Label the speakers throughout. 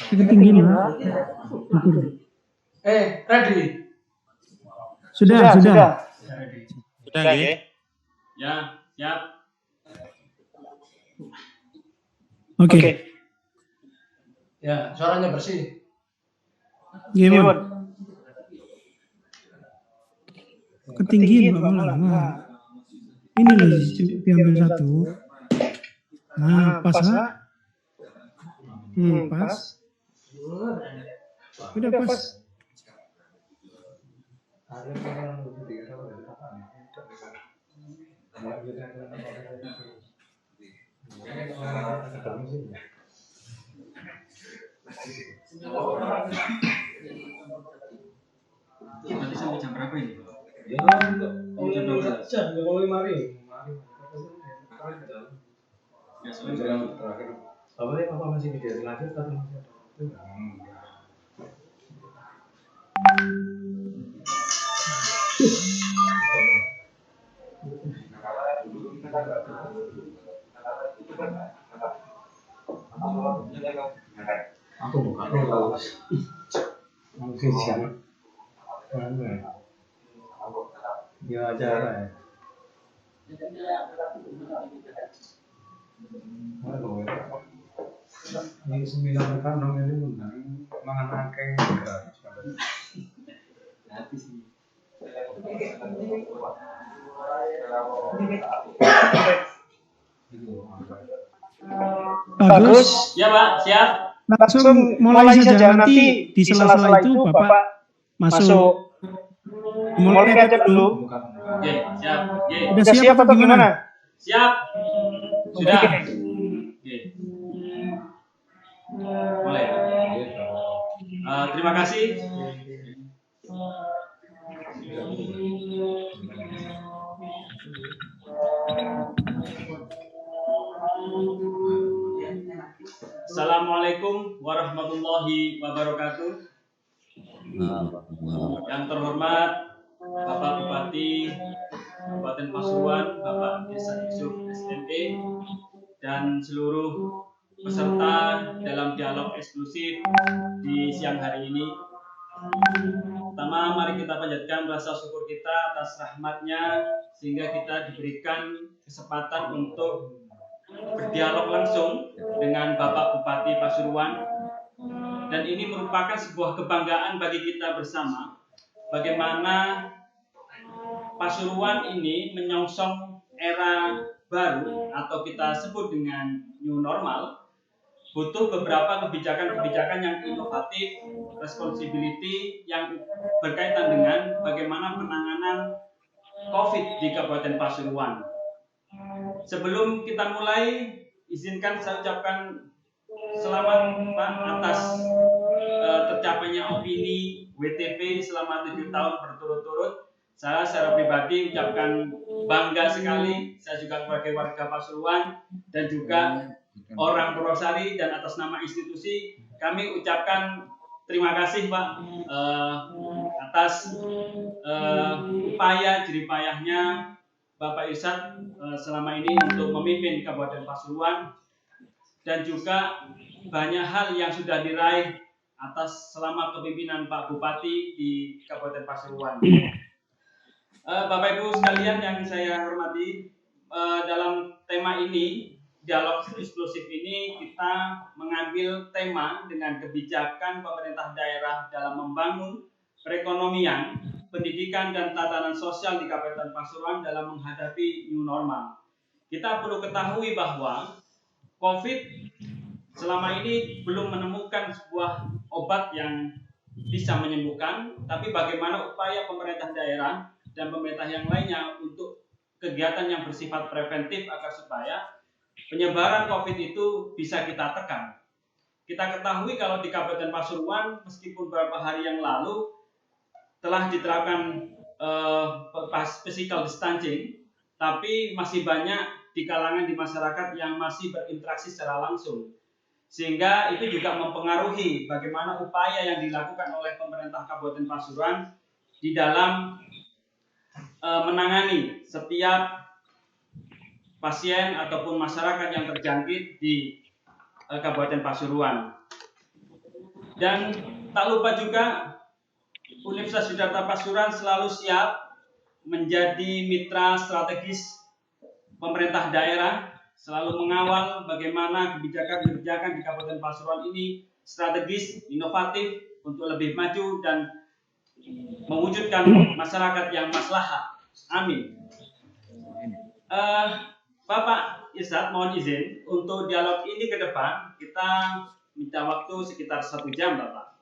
Speaker 1: Ketinggian, Pak.
Speaker 2: Ready?
Speaker 1: Sudah.
Speaker 3: Sudah,
Speaker 2: Oke. Ya, siap.
Speaker 1: Oke.
Speaker 2: Ya, suaranya bersih.
Speaker 1: Gimana? Ketinggian, Pak, malah. Nah. Ini loh, diambil satu. Nah, pas, Pak. Pas. Udah pas.
Speaker 2: Nanti sampai jam berapa ini?
Speaker 3: Ya, jam 12. Mulai mari.
Speaker 2: Ya, soalnya
Speaker 3: Apa masih video lanjut atau masih ada? Aku buka terus. Mungkin siapa? Ya acara ya. Ini 9 rekan dong ini mangan akeh enggak.
Speaker 2: hati sih.
Speaker 1: Bagus.
Speaker 2: Ya, Pak, siap.
Speaker 1: Langsung mulai saja, nanti di sela-sela itu Bapak masuk. Mulai aja dulu.
Speaker 2: Oke, siap. Oke.
Speaker 1: Udah siap atau gimana?
Speaker 2: Siap. Sudah. Oke. Mulai. Terima kasih. Assalamualaikum warahmatullahi wabarakatuh. Yang terhormat Bapak Bupati Kabupaten Pasuruan, Bapak Irsyad Yusuf SME, dan seluruh peserta dalam dialog eksklusif di siang hari ini. Pertama, mari kita panjatkan rasa syukur kita atas rahmatnya sehingga kita diberikan kesempatan untuk berdialog langsung dengan Bapak Bupati Pasuruan, dan ini merupakan sebuah kebanggaan bagi kita bersama bagaimana Pasuruan ini menyongsong era baru atau kita sebut dengan new normal. Butuh beberapa kebijakan-kebijakan yang inovatif, responsibility yang berkaitan dengan bagaimana penanganan COVID di Kabupaten Pasuruan. Sebelum kita mulai, izinkan saya ucapkan selamat Pak atas tercapainya opini WTP selama 7 tahun berturut-turut. Saya secara pribadi ucapkan bangga sekali. Saya juga sebagai warga Pasuruan dan juga orang Purwosari, dan atas nama institusi kami ucapkan terima kasih Pak atas upaya jeripayahnya Bapak Irsyad selama ini untuk memimpin Kabupaten Pasuruan, dan juga banyak hal yang sudah diraih atas selama kepemimpinan Pak Bupati di Kabupaten Pasuruan. Bapak Ibu sekalian yang saya hormati, dalam tema ini, dialog eksklusif ini, kita mengambil tema dengan kebijakan pemerintah daerah dalam membangun perekonomian, pendidikan, dan tatanan sosial di Kabupaten Pasuruan dalam menghadapi new normal. Kita perlu ketahui bahwa COVID selama ini belum menemukan sebuah obat yang bisa menyembuhkan, tapi bagaimana upaya pemerintah daerah dan pemerintah yang lainnya untuk kegiatan yang bersifat preventif agar supaya penyebaran COVID itu bisa kita tekan. Kita ketahui kalau di Kabupaten Pasuruan, meskipun beberapa hari yang lalu telah diterapkan physical distancing, tapi masih banyak di kalangan di masyarakat yang masih berinteraksi secara langsung. Sehingga itu juga mempengaruhi bagaimana upaya yang dilakukan oleh pemerintah Kabupaten Pasuruan di dalam menangani setiap pasien ataupun masyarakat yang terjangkit di Kabupaten Pasuruan. Dan tak lupa juga Universitas Siddhartha Pasuruan selalu siap menjadi mitra strategis pemerintah daerah, selalu mengawal bagaimana kebijakan-kebijakan di Kabupaten Pasuruan ini strategis, inovatif untuk lebih maju dan mewujudkan masyarakat yang maslahah. Amin. Bapak Irsad, mohon izin untuk dialog ini ke depan kita minta waktu sekitar 1 jam, Bapak.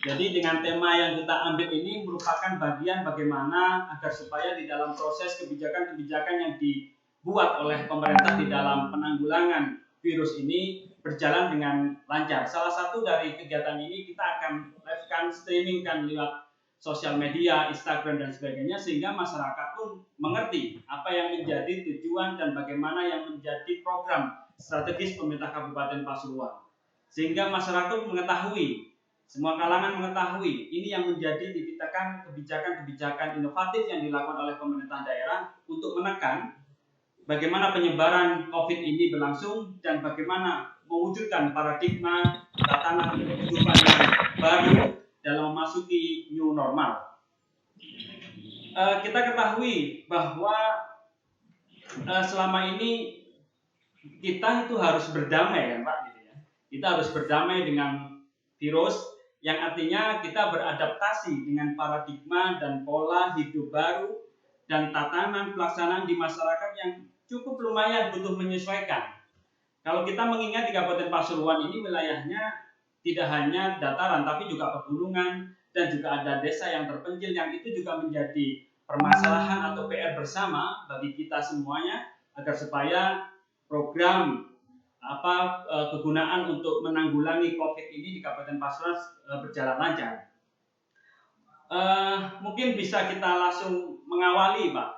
Speaker 2: Jadi dengan tema yang kita ambil ini merupakan bagian bagaimana agar supaya di dalam proses kebijakan-kebijakan yang dibuat oleh pemerintah di dalam penanggulangan virus ini berjalan dengan lancar. Salah satu dari kegiatan ini kita akan live-kan, streaming-kan lewat sosial media, Instagram dan sebagainya, sehingga masyarakat pun mengerti apa yang menjadi tujuan dan bagaimana yang menjadi program strategis pemerintah Kabupaten Pasuruan. Sehingga masyarakat mengetahui, semua kalangan mengetahui ini yang menjadi titik tekan kebijakan-kebijakan inovatif yang dilakukan oleh pemerintah daerah untuk menekan bagaimana penyebaran COVID ini berlangsung dan bagaimana mewujudkan paradigma tatanan kehidupan yang baru dalam memasuki new normal. Kita ketahui bahwa selama ini kita itu harus berdamai, kan Pak? Gitu ya. Kita harus berdamai dengan virus, yang artinya kita beradaptasi dengan paradigma dan pola hidup baru dan tatanan pelaksanaan di masyarakat yang cukup lumayan butuh menyesuaikan. Kalau kita mengingat di Kabupaten Pasuruan ini wilayahnya tidak hanya dataran tapi juga pegunungan dan juga ada desa yang terpencil, yang itu juga menjadi permasalahan atau PR bersama bagi kita semuanya agar supaya program kegunaan untuk menanggulangi COVID ini di Kabupaten Pasuruan berjalan lancar. Mungkin bisa kita langsung mengawali, Pak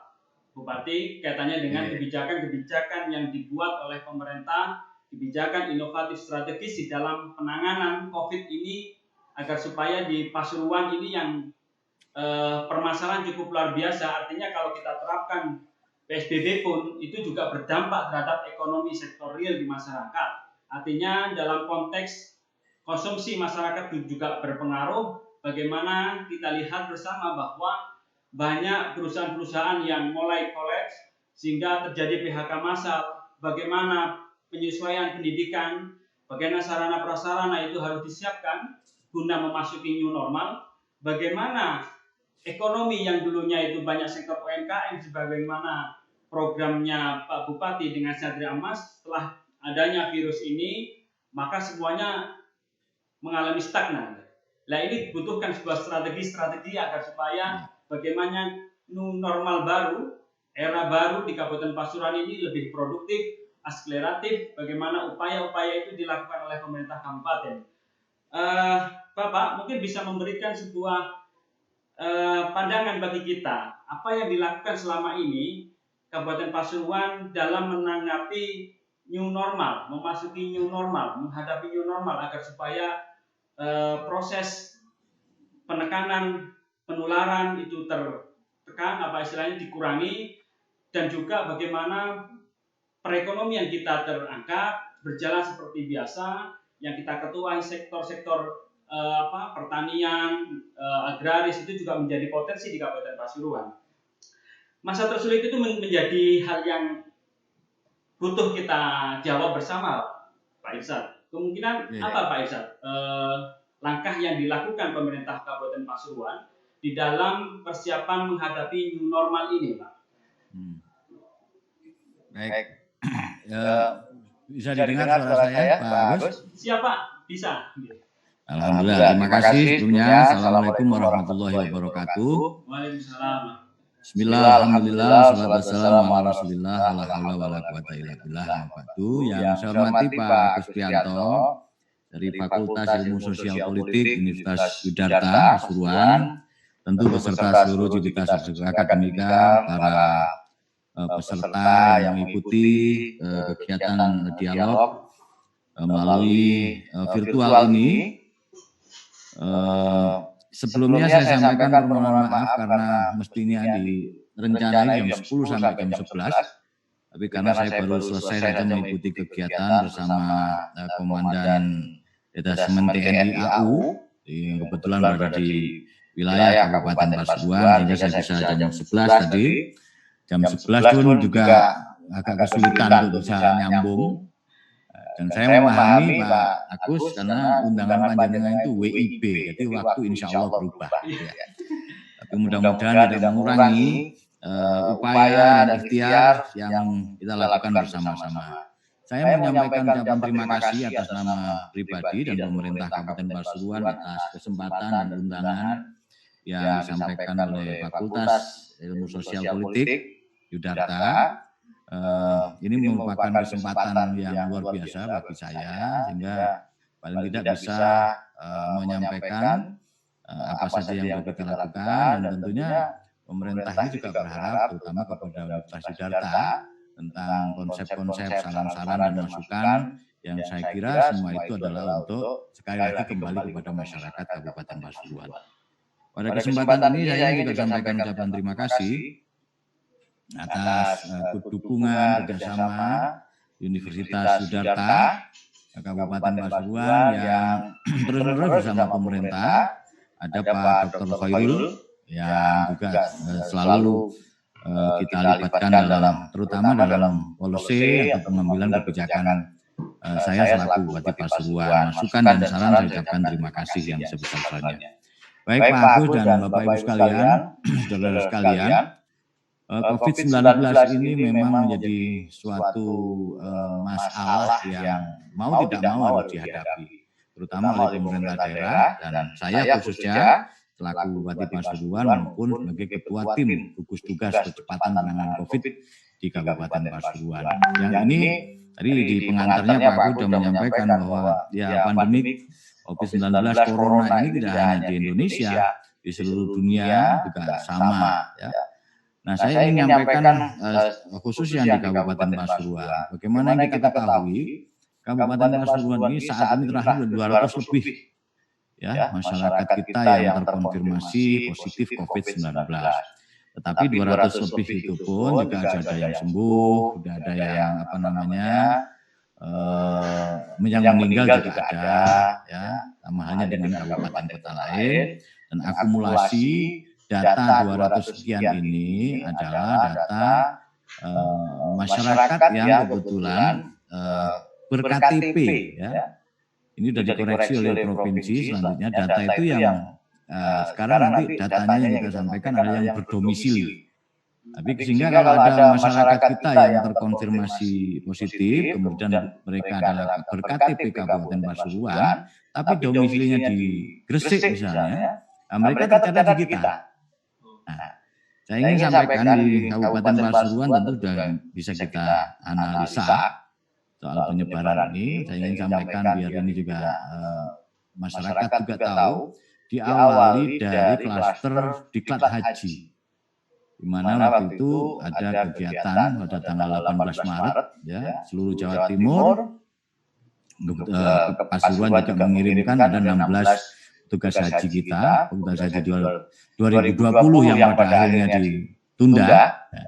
Speaker 2: Bupati, kaitannya dengan kebijakan-kebijakan yang dibuat oleh pemerintah, kebijakan inovatif strategis di dalam penanganan COVID ini agar supaya di Pasuruan ini yang permasalahan cukup luar biasa. Artinya kalau kita terapkan PSBB pun itu juga berdampak terhadap ekonomi sektor real di masyarakat. Artinya dalam konteks konsumsi masyarakat juga berpengaruh. Bagaimana kita lihat bersama bahwa banyak perusahaan-perusahaan yang mulai kolaps sehingga terjadi PHK massal. Bagaimana penyesuaian pendidikan, bagaimana sarana prasarana itu harus disiapkan guna memasuki new normal. Bagaimana ekonomi yang dulunya itu banyak sektor UMKM, sebagaimana programnya Pak Bupati dengan Satria Emas, setelah adanya virus ini, maka semuanya mengalami stagnan. Nah, ini dibutuhkan sebuah strategi agar supaya bagaimana new normal baru, era baru di Kabupaten Pasuruan ini lebih produktif, akseleratif, bagaimana upaya-upaya itu dilakukan oleh pemerintah kabupaten. Bapak mungkin bisa memberikan sebuah pandangan bagi kita, apa yang dilakukan selama ini Kabupaten Pasuruan dalam menanggapi new normal, memasuki new normal, menghadapi new normal agar supaya proses penekanan penularan itu tertekan, dikurangi, dan juga bagaimana perekonomian kita terangkat berjalan seperti biasa, yang kita ketuai sektor-sektor pertanian, agraris itu juga menjadi potensi di Kabupaten Pasuruan. Masa tersulit itu menjadi hal yang butuh kita jawab bersama, Pak Irsad. Kemungkinan apa Pak Irsad langkah yang dilakukan pemerintah Kabupaten Pasuruan di dalam persiapan menghadapi new normal ini, Pak?
Speaker 4: Baik. Bisa didengar suara saya, Pak Agus?
Speaker 2: Siapa? Bisa.
Speaker 4: Alhamdulillah, terima kasih sebelumnya. Assalamualaikum warahmatullahi wabarakatuh.
Speaker 2: Waalaikumsalam.
Speaker 4: Bismillah, alhamdulillah, salatu wassalamu ala rasulillah, la haula wala quwata illa billah. Yang saya hormati Pak Gustianto dari Fakultas Ilmu Sosial Politik Universitas Yudharta, Pasuruan, tentu beserta seluruh Civitas Akademika, para peserta yang mengikuti kegiatan dialog melalui virtual ini. Sebelumnya saya sampaikan permohonan maaf karena mestinya direncanai jam 10 sampai jam 11. Tapi karena saya baru selesai saja mengikuti kegiatan bersama Komandan Detasemen TNI AU yang kebetulan berada di wilayah Kabupaten Pasuruan, sehingga saya bisa jam 11 tadi. Jam 11 pun juga agak kesulitan untuk bisa nyambung. Dan saya memahami Pak Agus karena undangan panjenengan itu WIB, jadi waktu insya Allah berubah. Ya. Tapi mudah-mudahan tidak mengurangi upaya dan ikhtiar yang kita lakukan bersama-sama. Saya menyampaikan ucapan terima kasih atas nama pribadi dan pemerintah Kabupaten Pasuruan atas kesempatan dan undangan yang disampaikan oleh Fakultas Ilmu Sosial Politik Yudharta. Ini merupakan kesempatan yang luar biasa bagi saya, sehingga paling tidak bisa menyampaikan apa saja yang kita lakukan, dan tentunya pemerintah ini juga berharap terutama kepada Universitas Yudharta tentang konsep-konsep, saran-saran dan masukan yang saya kira semua itu adalah untuk sekali lagi kembali kepada masyarakat Kabupaten Pasuruan. Pada kesempatan ini saya juga sampaikan ucapan terima kasih atas dukungan kerjasama Universitas Yudharta Kabupaten Pasuruan yang terus-menerus bersama pemerintah. Ada Pak Dr. Khairul yang juga selalu kita libatkan dalam, terutama dalam policy atau pengambilan kebijakan saya selaku Bupati Pasuruan. Masukan dan saran saya ucapkan terima kasih yang sebesar-besarnya. Baik Pak Agus dan Bapak Ibu sekalian, saudara sekalian, COVID-19 ini memang menjadi suatu masalah yang mau tidak mau harus dihadapi, terutama oleh pemerintah daerah dan saya khususnya selaku Bupati Pasuruan maupun sebagai Ketua Tim Gugus Tugas Percepatan Penanganan COVID di Kabupaten Pasuruan. Yang ini tadi di pengantarnya Pak Agus sudah menyampaikan bahwa ya pandemi COVID-19 Corona ini tidak hanya di Indonesia, di seluruh dunia juga sama ya. Nah, saya ingin menyampaikan khusus yang di Kabupaten Pasuruan. Bagaimana yang kita ketahui, Kabupaten Pasuruan ini saat ini terakhir 200 lebih ya masyarakat kita yang terkonfirmasi positif COVID-19. Tetapi 200 lebih itu pun juga ada yang sembuh, sudah ada yang yang meninggal juga ada ya, sama halnya dengan kabupaten kota lain, dan akumulasi data 200 sekian ini adalah data masyarakat yang kebetulan ber-KTP ya. Ini sudah dikoreksi oleh provinsi, selanjutnya data itu yang sekarang nanti datanya yang kita sampaikan adalah yang berdomisili. Tapi sehingga kalau ada masyarakat kita yang terkonfirmasi positif, kemudian mereka adalah ber-KTP Kabupaten Pasuruan, tapi domisilinya di Gresik misalnya, mereka tercatat di kita. Nah, saya ingin sampaikan di Kabupaten Pasuruan tentu sudah bisa kita analisa soal penyebaran ini. Saya ingin sampaikan biar ini juga masyarakat juga tahu, diawali dari klaster Diklat Haji, di mana waktu itu ada kegiatan pada tanggal 18 Maret ya, seluruh Jawa Timur, Pasuruan juga mengirimkan ada 16 tugas haji kita, tugas haji 2020 yang pada akhirnya ditunda. Nah,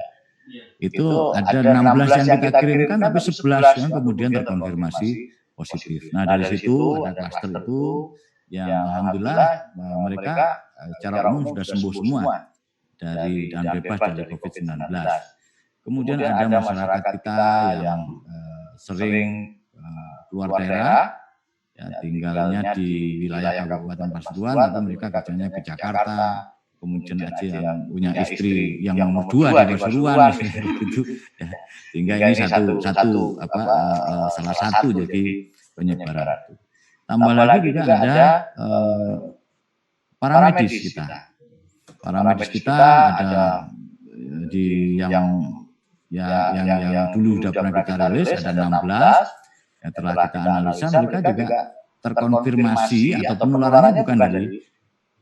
Speaker 4: itu ada 16 yang kita kirimkan, tapi 11 yang kemudian terkonfirmasi positif. Nah dari situ ada klaster itu yang alhamdulillah mereka secara umum sudah sembuh semua dan bebas dari COVID-19. Kemudian ada masyarakat kita yang sering keluar daerah, ya, tinggalnya di wilayah Kabupaten Pasuruan, atau mereka kerjanya ke Jakarta, kemudian aja yang punya istri yang nomor 2 di Pasuruan gitu. Ya. Sehingga ini salah satu jadi penyebaran itu. Tambah lagi juga ada para medis kita. Para medis kita ada yang dulu sudah pernah kita rilis ada 16 yang telah kita analisa, mereka juga terkonfirmasi atau penularannya bukan dari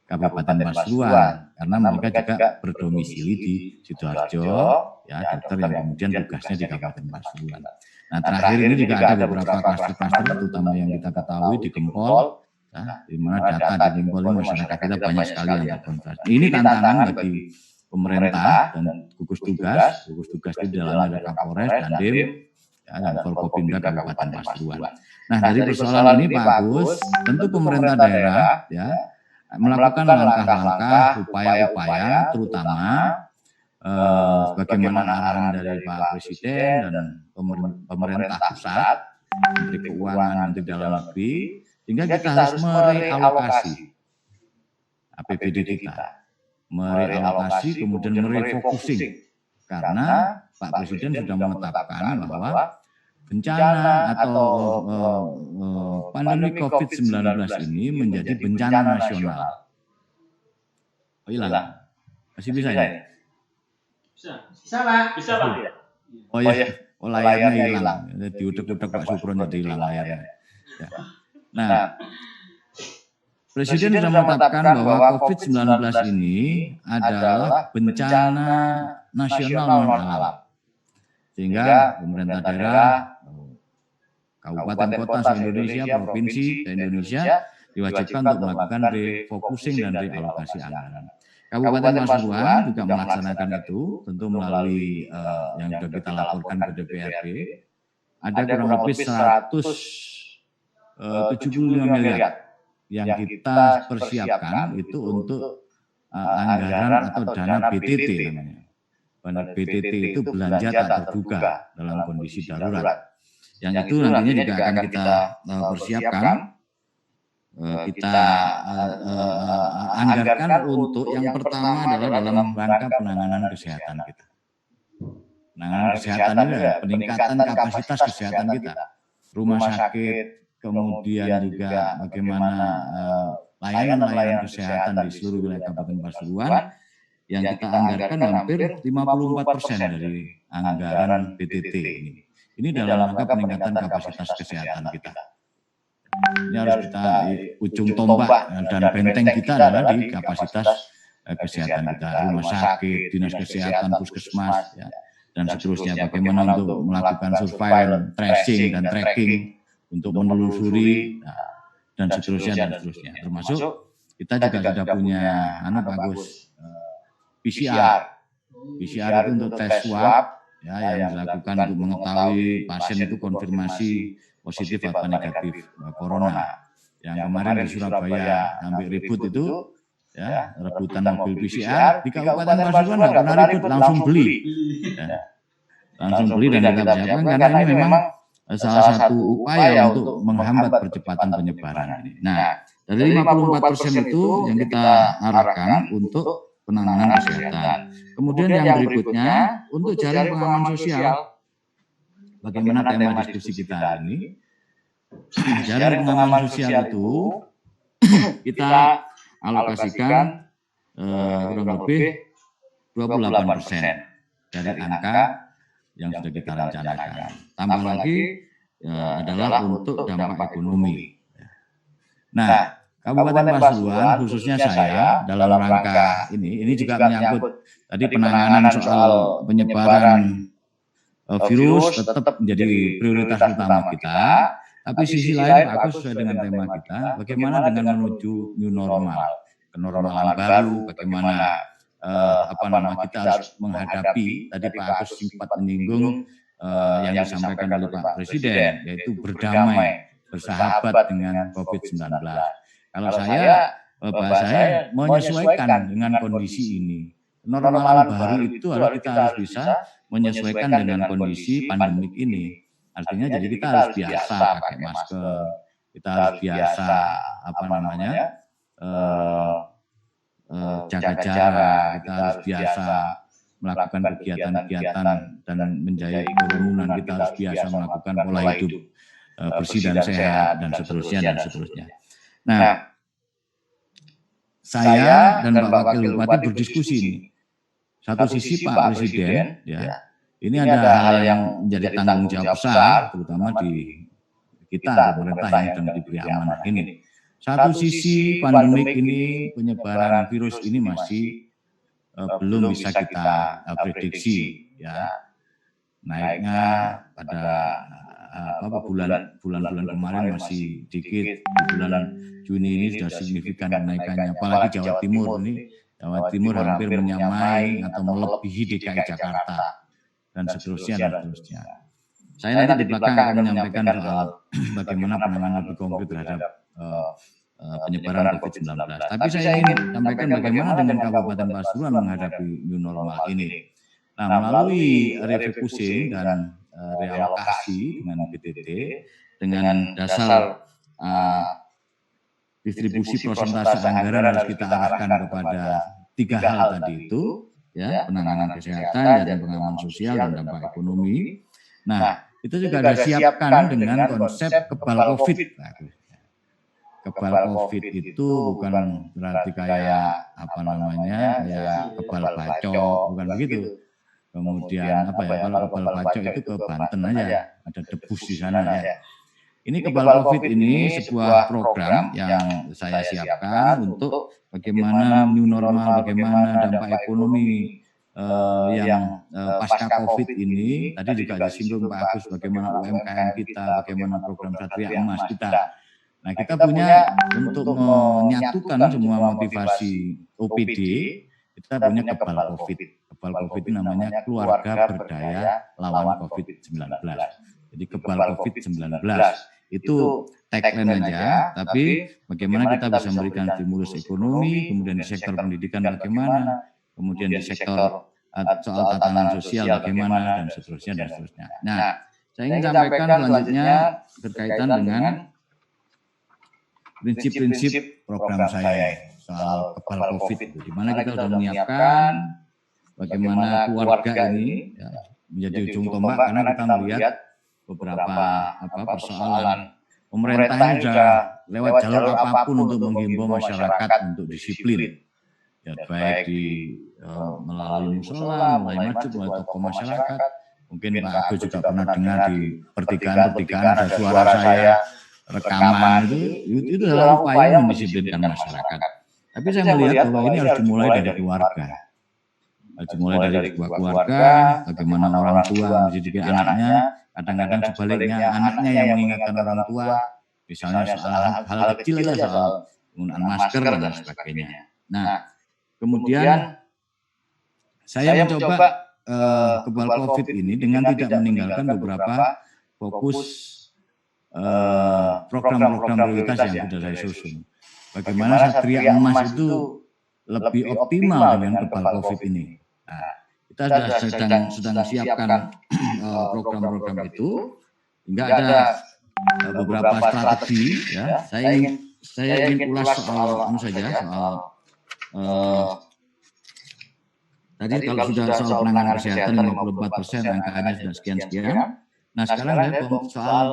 Speaker 4: Kabupaten Pasuruan, karena mereka juga berdomisili di Sidoarjo, ya dokter yang kemudian tugasnya di Kabupaten Pasuruan. Nah terakhir ini juga ada beberapa klaster-klaster, terutama yang kita ketahui di Gempol, ya, di mana data di Gempol ini masyarakat kita banyak sekali yang terkonfirmasi. Ini tantangan bagi pemerintah dan gugus tugas di dalamnya ada Kapolres, Dandim, ya, dan Forkopimda Kabupaten Pasuruan. Nah dari persoalan ini Pak Agus, tentu pemerintah daerah ya melakukan langkah-langkah, upaya-upaya, terutama bagaimana arahan dari Pak Presiden dan pemerintah pusat, Menteri Keuangan, Menteri Dalam Negeri, sehingga kita harus merealokasi APBD kita, merealokasi kemudian merefocusing, karena Pak Presiden sudah menetapkan bahwa bencana atau pandemi COVID-19 ini menjadi bencana nasional. Oh hilang? Masih bisa ya?
Speaker 2: Bisa Pak.
Speaker 4: Oh iya, layarnya hilang. Diutek-utek Pak Supron jadi hilang layarnya. Ya. Nah, Presiden sudah menetapkan bahwa COVID-19 ini adalah bencana nasional non-alam. Sehingga pemerintah daerah, kabupaten kota se-Indonesia, provinsi se-Indonesia diwajibkan untuk melakukan refocusing dan realokasi anggaran. Kabupaten Pasuruan juga melaksanakan itu, tentu melalui yang sudah kita laporkan ke DPRD, ada kurang lebih 175 miliar yang kita persiapkan itu untuk anggaran atau dana BTT namanya. Dana BTT itu belanja tak terduga dalam kondisi darurat. Yang itu nantinya juga akan kita persiapkan, kita anggarkan untuk yang pertama adalah dalam rangka penanganan kesehatan kita. Penanganan kesehatan ini adalah peningkatan kapasitas kesehatan kita, rumah sakit, kemudian juga bagaimana layanan-layanan kesehatan di seluruh wilayah Kabupaten Pasuruan yang kita anggarkan hampir 54% dari anggaran BTT ini. Ini dalam rangka peningkatan kapasitas kesehatan kita. Ini harus kita ujung tombak dan benteng kita adalah di kapasitas kesehatan kita, rumah sakit, dinas kesehatan, puskesmas, ya, dan seterusnya. Bagaimana untuk melakukan surveillance, tracing dan tracking untuk menelusuri dan seterusnya. Termasuk kita juga sudah punya bagus PCR itu untuk tes swab ya yang dilakukan untuk mengetahui pasien itu konfirmasi positif atau negatif corona. Yang kemarin di Surabaya sampai ribut itu ya, rebutan mobil PCR di Kabupaten Pasuruan nggak pernah ribut, langsung beli. Ya. Langsung beli dan kita persiapkan karena ini memang salah satu upaya untuk menghambat percepatan penyebaran ini. Nah, dari 54% itu yang kita arahkan untuk penanganan kesehatan. Kemudian yang berikutnya untuk jaring pengaman sosial. Bagaimana tema diskusi kita ini? Jaring pengaman sosial itu kita alokasikan kurang lebih 28% dari angka yang sudah kita rencanakan. Tambah lagi adalah untuk dampak ekonomi. Nah, Kabupaten Pasuruan khususnya saya dalam rangka ini juga menyangkut tadi penanganan soal penyebaran virus tetap menjadi prioritas utama kita. Tapi sisi lain Pak Agus sesuai dengan tema kita, bagaimana dengan menuju new normal, kenormalan baru, bagaimana kita harus menghadapi, tadi Pak Agus sempat menyinggung yang disampaikan oleh Pak Presiden, yaitu berdamai, bersahabat dengan COVID-19. Kalau saya menyesuaikan dengan kondisi ini. Kenormalan baru itu kita harus bisa menyesuaikan dengan kondisi pandemik ini. Artinya jadi kita harus biasa pakai masker, kita harus biasa jaga jarak, kita harus biasa melakukan kegiatan-kegiatan dan menjauhi kerumunan, kita harus biasa melakukan pola hidup bersih dan sehat dan seterusnya. Nah, saya dan Pak Wakil Bupati berdiskusi ini satu sisi Pak Presiden, ya, ini ada hal yang menjadi tanggung jawab besar, terutama di kita pemerintah yang sedang diberi amanah ini. Satu sisi pandemik ini, penyebaran virus ini masih belum bisa kita prediksi, ya. Naiknya pada bulan-bulan kemarin masih dikit, di bulan Juni ini sudah signifikan kenaikannya, apalagi Jawa Timur ini. Jawa Timur hampir menyamai atau melebihi DKI Jakarta dan seterusnya. Saya nanti di belakang akan menyampaikan soal bagaimana penanganan lebih konkret terhadap penyebaran COVID-19. Tapi saya ingin sampaikan bagaimana dengan Kabupaten Pasuruan menghadapi new normal ini. Nah, melalui refocusing dan realokasi dengan BTT, dengan dasar distribusi persentase anggaran harus kita arahkan kepada 3 hal tadi itu, ya, penanganan kesehatan dan pengaman sosial dan dampak ekonomi. Nah, itu juga ada siapkan dengan konsep kebal COVID. Kebal COVID itu bukan berarti kayak kayak kebal bacok, bukan begitu. Kemudian kalau kebal bacok itu ke Banten aja, ada debus di sana ya. Ini kebal COVID ini sebuah program yang saya siapkan untuk bagaimana new normal, bagaimana dampak ekonomi yang pasca COVID ini. Tadi juga disinggung Pak Agus bagaimana UMKM kita, bagaimana program Satria Emas kita. Nah, kita punya untuk menyatukan semua motivasi OPD, kita punya kebal COVID. Kebal COVID ini namanya Keluarga Berdaya Lawan COVID-19. Jadi kebal COVID-19. Itu tagline aja, tapi bagaimana kita bisa memberikan stimulus ekonomi, kemudian di sektor pendidikan bagaimana, kemudian di sektor soal tatanan sosial bagaimana, dan seterusnya. Nah, saya ingin sampaikan selanjutnya berkaitan dengan prinsip-prinsip program saya soal kebal COVID itu, di mana kita sudah menyiapkan bagaimana keluarga ini ya, menjadi ujung tombak, karena kita melihat beberapa persoalan pemerintah ini sudah lewat jalur apapun untuk menghimbau masyarakat untuk disiplin, ya, baik melalui musola, melalui masjid, melalui tokoh masyarakat. Mungkin Pak Agus juga pernah dengar di pertigaan ada suara saya rekaman itu adalah upaya mendisiplinkan masyarakat. Tapi saya melihat bahwa ini harus dimulai dari keluarga. Harus dimulai dari sebuah keluarga, bagaimana orang tua mendidik anaknya. Kadang-kadang sebaliknya anaknya yang mengingatkan orang tua, misalnya soal hal kecil aja, soal penggunaan masker dan sebagainya. Nah, kemudian saya mencoba kebal COVID ini dengan tidak meninggalkan beberapa fokus program-program prioritas yang sudah saya susun. Bagaimana Satria Emas itu lebih optimal dengan kebal COVID ini. Nah, kita sedang siapkan program-program itu, hingga ada beberapa strategi. Ya, saya ingin ulas soal tadi kalau sudah soal penanganan kesehatan 54%, angkanya sudah sekian. Nah, sekarang saya soal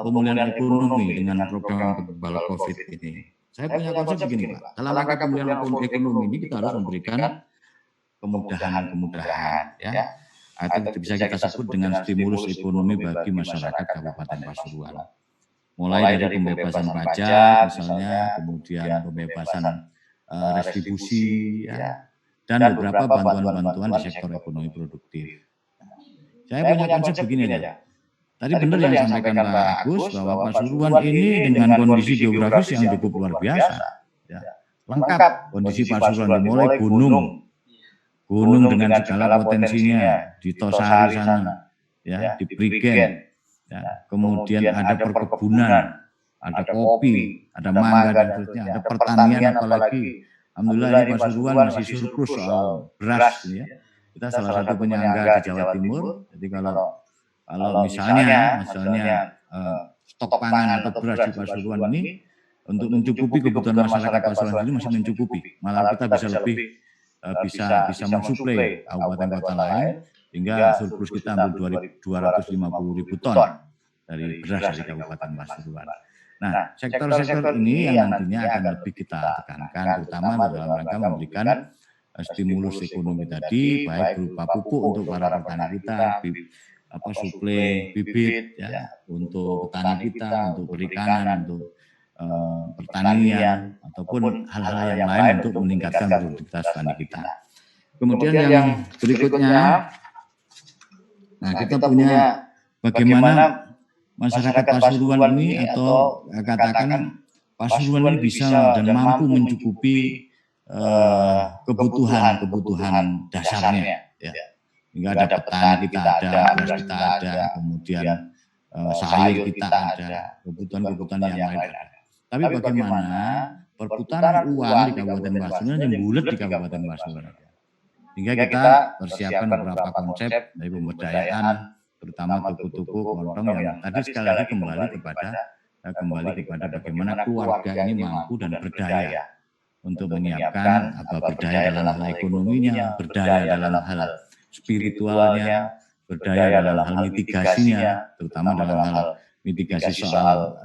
Speaker 4: pemulihan ekonomi dengan program kebal COVID ini. Saya punya konsep begini, Pak. Dalam rangka pemulihan ekonomi ini kita harus memberikan kemudahan, ya, atau bisa kita sebut dengan stimulus ekonomi bagi masyarakat Kabupaten Pasuruan. Mulai dari pembebasan pajak, misalnya, kemudian pembebasan retribusi, ya, dan beberapa bantuan-bantuan di sektor ekonomi produktif. Saya punya konsep begini aja. Tadi benar yang disampaikan Pak Agus bahwa Pasuruan ini dengan kondisi geografis yang cukup luar biasa, ya, lengkap kondisi Pasuruan, dimulai gunung dengan segala potensinya di Tosari sana, ya, di Prigen, ya, kemudian ada perkebunan, ada kopi, ada mangga dan seterusnya, ada pertanian, apalagi alhamdulillah ini Pasuruan masih surplus soal beras, ya. Kita salah satu penyangga di Jawa Timur. Jadi kalau misalnya stok pangan atau beras di Pasuruan ini untuk mencukupi kebutuhan masyarakat Pasuruan ini masih mencukupi, malah kita bisa lebih bisa mensuplai kabupaten kota lain, hingga surplus kita hampir 250.000 ton dari beras dari Kabupaten Pasuruan. Nah, sektor-sektor ini yang nantinya akan lebih kita tekankan, terutama dalam rangka memberikan stimulus ekonomi tadi, baik berupa pupuk untuk para petani kita, suplai bibit ya untuk petani kita, untuk perikanan, untuk pertanian ataupun hal-hal yang lain untuk meningkatkan produktivitas petani kita. Kemudian yang berikutnya, nah kita punya bagaimana masyarakat Pasuruan ini atau katakan Pasuruan ini bisa dan mampu mencukupi kebutuhan dasarnya, ya. Hingga ada petani kita ada, beras kita ada, kemudian sayur kita ada, kebutuhan-kebutuhan yang lain ada. Tapi bagaimana perputaran uang di Kabupaten Pasuruan yang bulat di Kabupaten Pasuruan. Hingga kita persiapkan beberapa konsep dari pemberdayaan, terutama toko-toko kelontong yang tadi sekali lagi kembali kepada bagaimana keluarga ini mampu dan berdaya untuk menyiapkan berdaya dalam hal ekonominya, berdaya dalam hal spiritualnya, berdaya dalam hal mitigasinya, terutama dalam hal mitigasi soal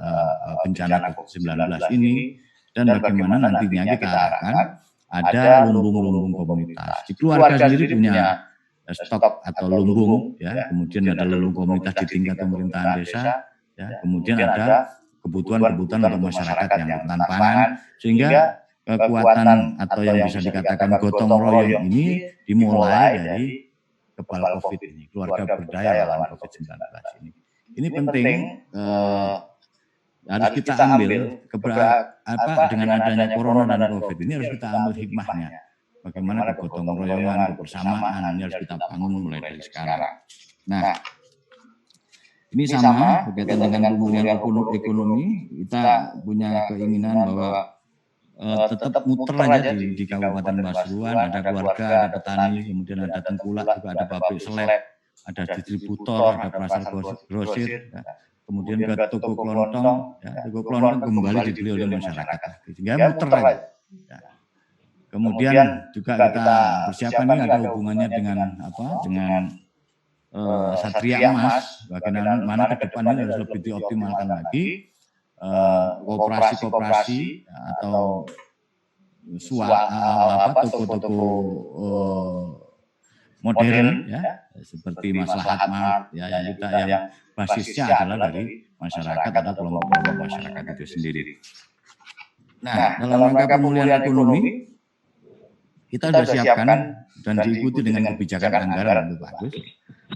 Speaker 4: bencana COVID-19 ini, dan bagaimana nantinya kita harapkan ada lumbung-lumbung komunitas. Di keluarga sendiri punya stok atau lumbung, ya, kemudian ada lumbung komunitas di tingkat pemerintahan desa, ya, kemudian ada kebutuhan-kebutuhan untuk masyarakat yang rentan pangan, sehingga kekuatan atau yang bisa dikatakan gotong royong ini dimulai dari kepala COVID ini, keluarga berdaya lawan COVID-19 ini. Ini penting, harus kita ambil dengan adanya corona dan COVID ini harus kita ambil hikmahnya. Bagaimana kegotong royongan, kebersamaan ini harus kita bangun mulai dari sekarang. Nah, ini sama berkaitan dengan pemulihan ekonomi, kita punya keinginan bahwa tetap muter aja di Kabupaten Pasuruan, ada keluarga, ada petani, kemudian ada tengkulak, juga ada pabrik seleb, ada distributor, ada pasar grosir, ya. Kemudian ke toko kelontong, ya, toko kelontong kembali dibeli oleh masyarakat, sehingga muter aja. Ya. Kemudian juga kita persiapkan ini ada hubungannya dengan Satria Emas, bagaimana ke depan ini harus lebih dioptimalkan lagi. Koperasi-koperasi atau toko-toko modern, ya, seperti Maslahat Mart, ya, yang basisnya adalah dari masyarakat atau kelompok-kelompok masyarakat itu sendiri. Nah, dalam rangka pemulihan ekonomi kita sudah siapkan dan diikuti dengan kebijakan anggaran itu bagus.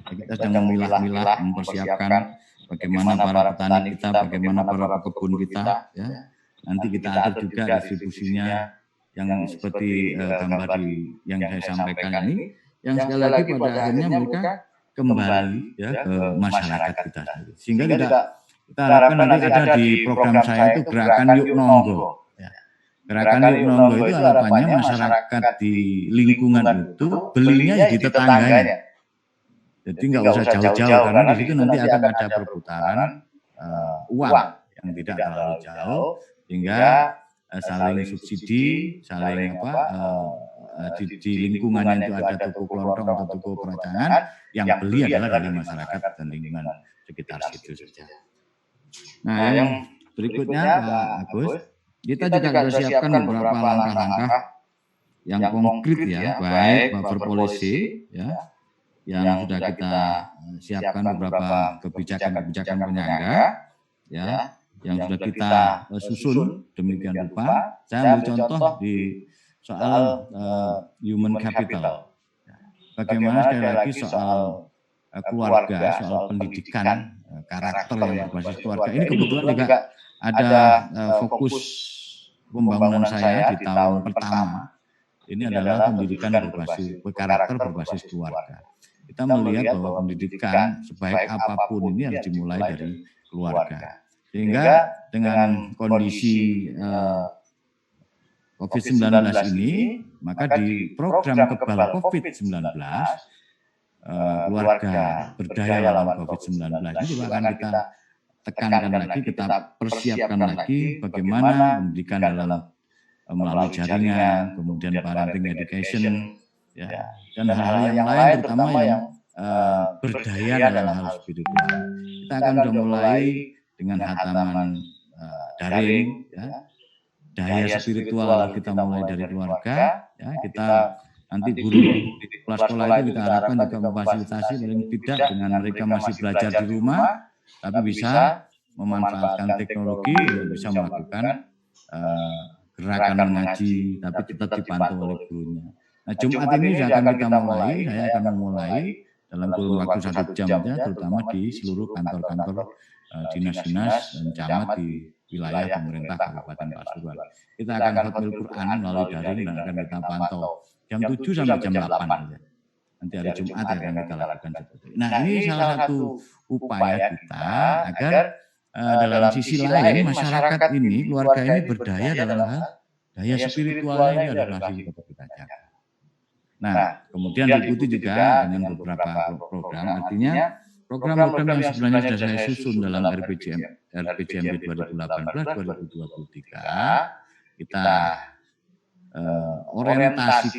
Speaker 4: Kita sedang memilah-milah, mempersiapkan bagaimana para petani kita, bagaimana para pekebun kita, ya. Nanti kita atur juga distribusinya yang seperti gambar yang saya sampaikan ini, yang sekali lagi pada akhirnya mereka kembali, ya, ke masyarakat kita. Sehingga kita harapkan nanti ada di program saya itu Gerakan Yuk Nonggo. Ya. Gerakan Yuk Nonggo itu harapannya masyarakat di lingkungan itu belinya di tetangganya. Jadi nggak usah jauh-jauh karena di situ nanti akan ada perputaran uang yang tidak terlalu jauh, sehingga saling subsidi, saling di lingkungannya itu ada toko kelontong atau toko peracangan, yang beli adalah dari masyarakat dan lingkungan sekitar situ saja. Nah, yang berikutnya Pak Agus, kita juga sudah siapkan beberapa langkah-langkah yang konkret, ya, baik buffer policy, ya, yang sudah kita siapkan beberapa kebijakan-kebijakan penyangga, ya, yang sudah kita susun demikian rupa. Saya ambil contoh di soal human capital. Bagaimana sekali lagi soal keluarga, soal pendidikan, karakter yang berbasis keluarga. Ini kebetulan juga ada fokus pembangunan saya di tahun pertama. Ini adalah pendidikan berbasis karakter berbasis keluarga. Kita melihat bahwa pendidikan sebaik apapun ini harus dimulai dari keluarga. Sehingga dengan kondisi COVID-19 ini, maka di program kebal COVID-19, keluarga berdaya lawan COVID-19 ini juga akan kita tekankan lagi, kita persiapkan lagi bagaimana pendidikan dalam melalui jaringan, kemudian parenting education, ya, dan hal-hal yang lain, terutama yang berdaya dalam hal spiritual. Kita akan sudah mulai dengan hataman daring, ya, daya spiritual kita mulai dari keluarga, ya, kita nanti guru di sekolah-sekolah itu kita harapkan juga memfasilitasi paling tidak dengan mereka masih belajar di rumah, tapi bisa memanfaatkan teknologi untuk bisa melakukan gerakan mengaji, tapi tetap dipantau oleh gurunya. Nah, Jumat ini saya akan memulai dalam kurun waktu 1 jam saja, terutama di seluruh kantor-kantor dinas-dinas dan camat di wilayah pemerintah Kabupaten Pasuruan. Kita akan khotmil Quran melalui daring dan akan kita pantau jam 7 sampai jam 8 saja. Nanti hari Jumat akan kita lakukan seperti itu. Nah, ini salah satu upaya kita agar dalam sisi lain masyarakat ini, keluarga ini berdaya dalam hal daya spiritualnya ini adalah masih tetap kita jaga. Nah, kemudian diikuti juga dengan beberapa program, artinya program-program yang sebenarnya sudah saya susun dalam RPJMD 2018-2023, kita reorientasi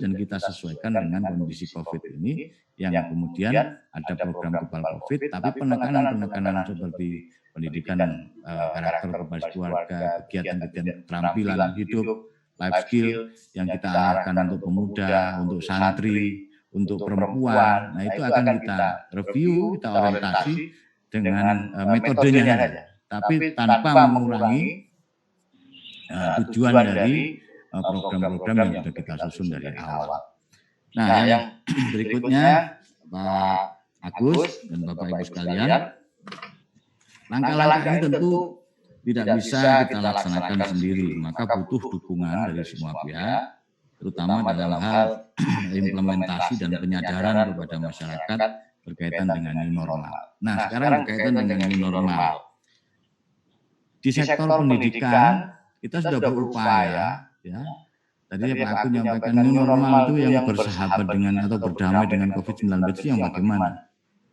Speaker 4: dan kita sesuaikan dengan kondisi COVID ini, yang kemudian ada program kebal COVID, tapi penekanan seperti pendidikan karakter berbasis keluarga, kegiatan-kegiatan keterampilan hidup, life skill yang kita arahkan untuk pemuda, untuk santri, untuk perempuan. Nah, itu akan kita review, kita orientasi dengan metodenya saja, tapi tanpa mengurangi tujuan dari program-program yang sudah kita susun dari awal. Nah, yang berikutnya Pak Agus dan Bapak Ibu sekalian, langkah-langkah ini tentu tidak bisa kita laksanakan sendiri, maka butuh dukungan dari semua pihak, terutama dalam hal implementasi dan penyadaran kepada masyarakat berkaitan dengan new normal. Nah, sekarang berkaitan dengan new normal. Di sektor pendidikan, kita sudah berupaya, ya. Tadi Pak Aku menyampaikan new normal itu yang bersahabat dengan atau berdamai dengan COVID-19 itu yang bagaimana?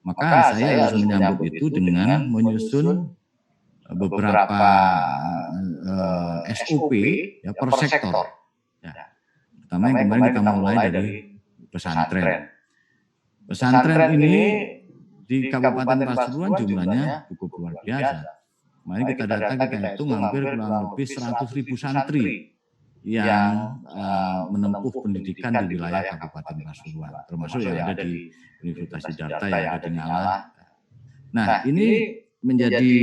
Speaker 4: Maka saya harus menyambut itu dengan menyusun beberapa SOP ya, per sektor. Ya. Pertama yang kemarin kita mulai dari pesantren. Pesantren ini di Kabupaten Pasuruan jumlahnya cukup luar biasa. Kemarin kita data kita hitung hampir kurang lebih 100.000 santri yang menempuh pendidikan di wilayah Kabupaten Pasuruan, termasuk yang ada di Universitas Siddhartha yang ada di Ngalah. Nah, ini menjadi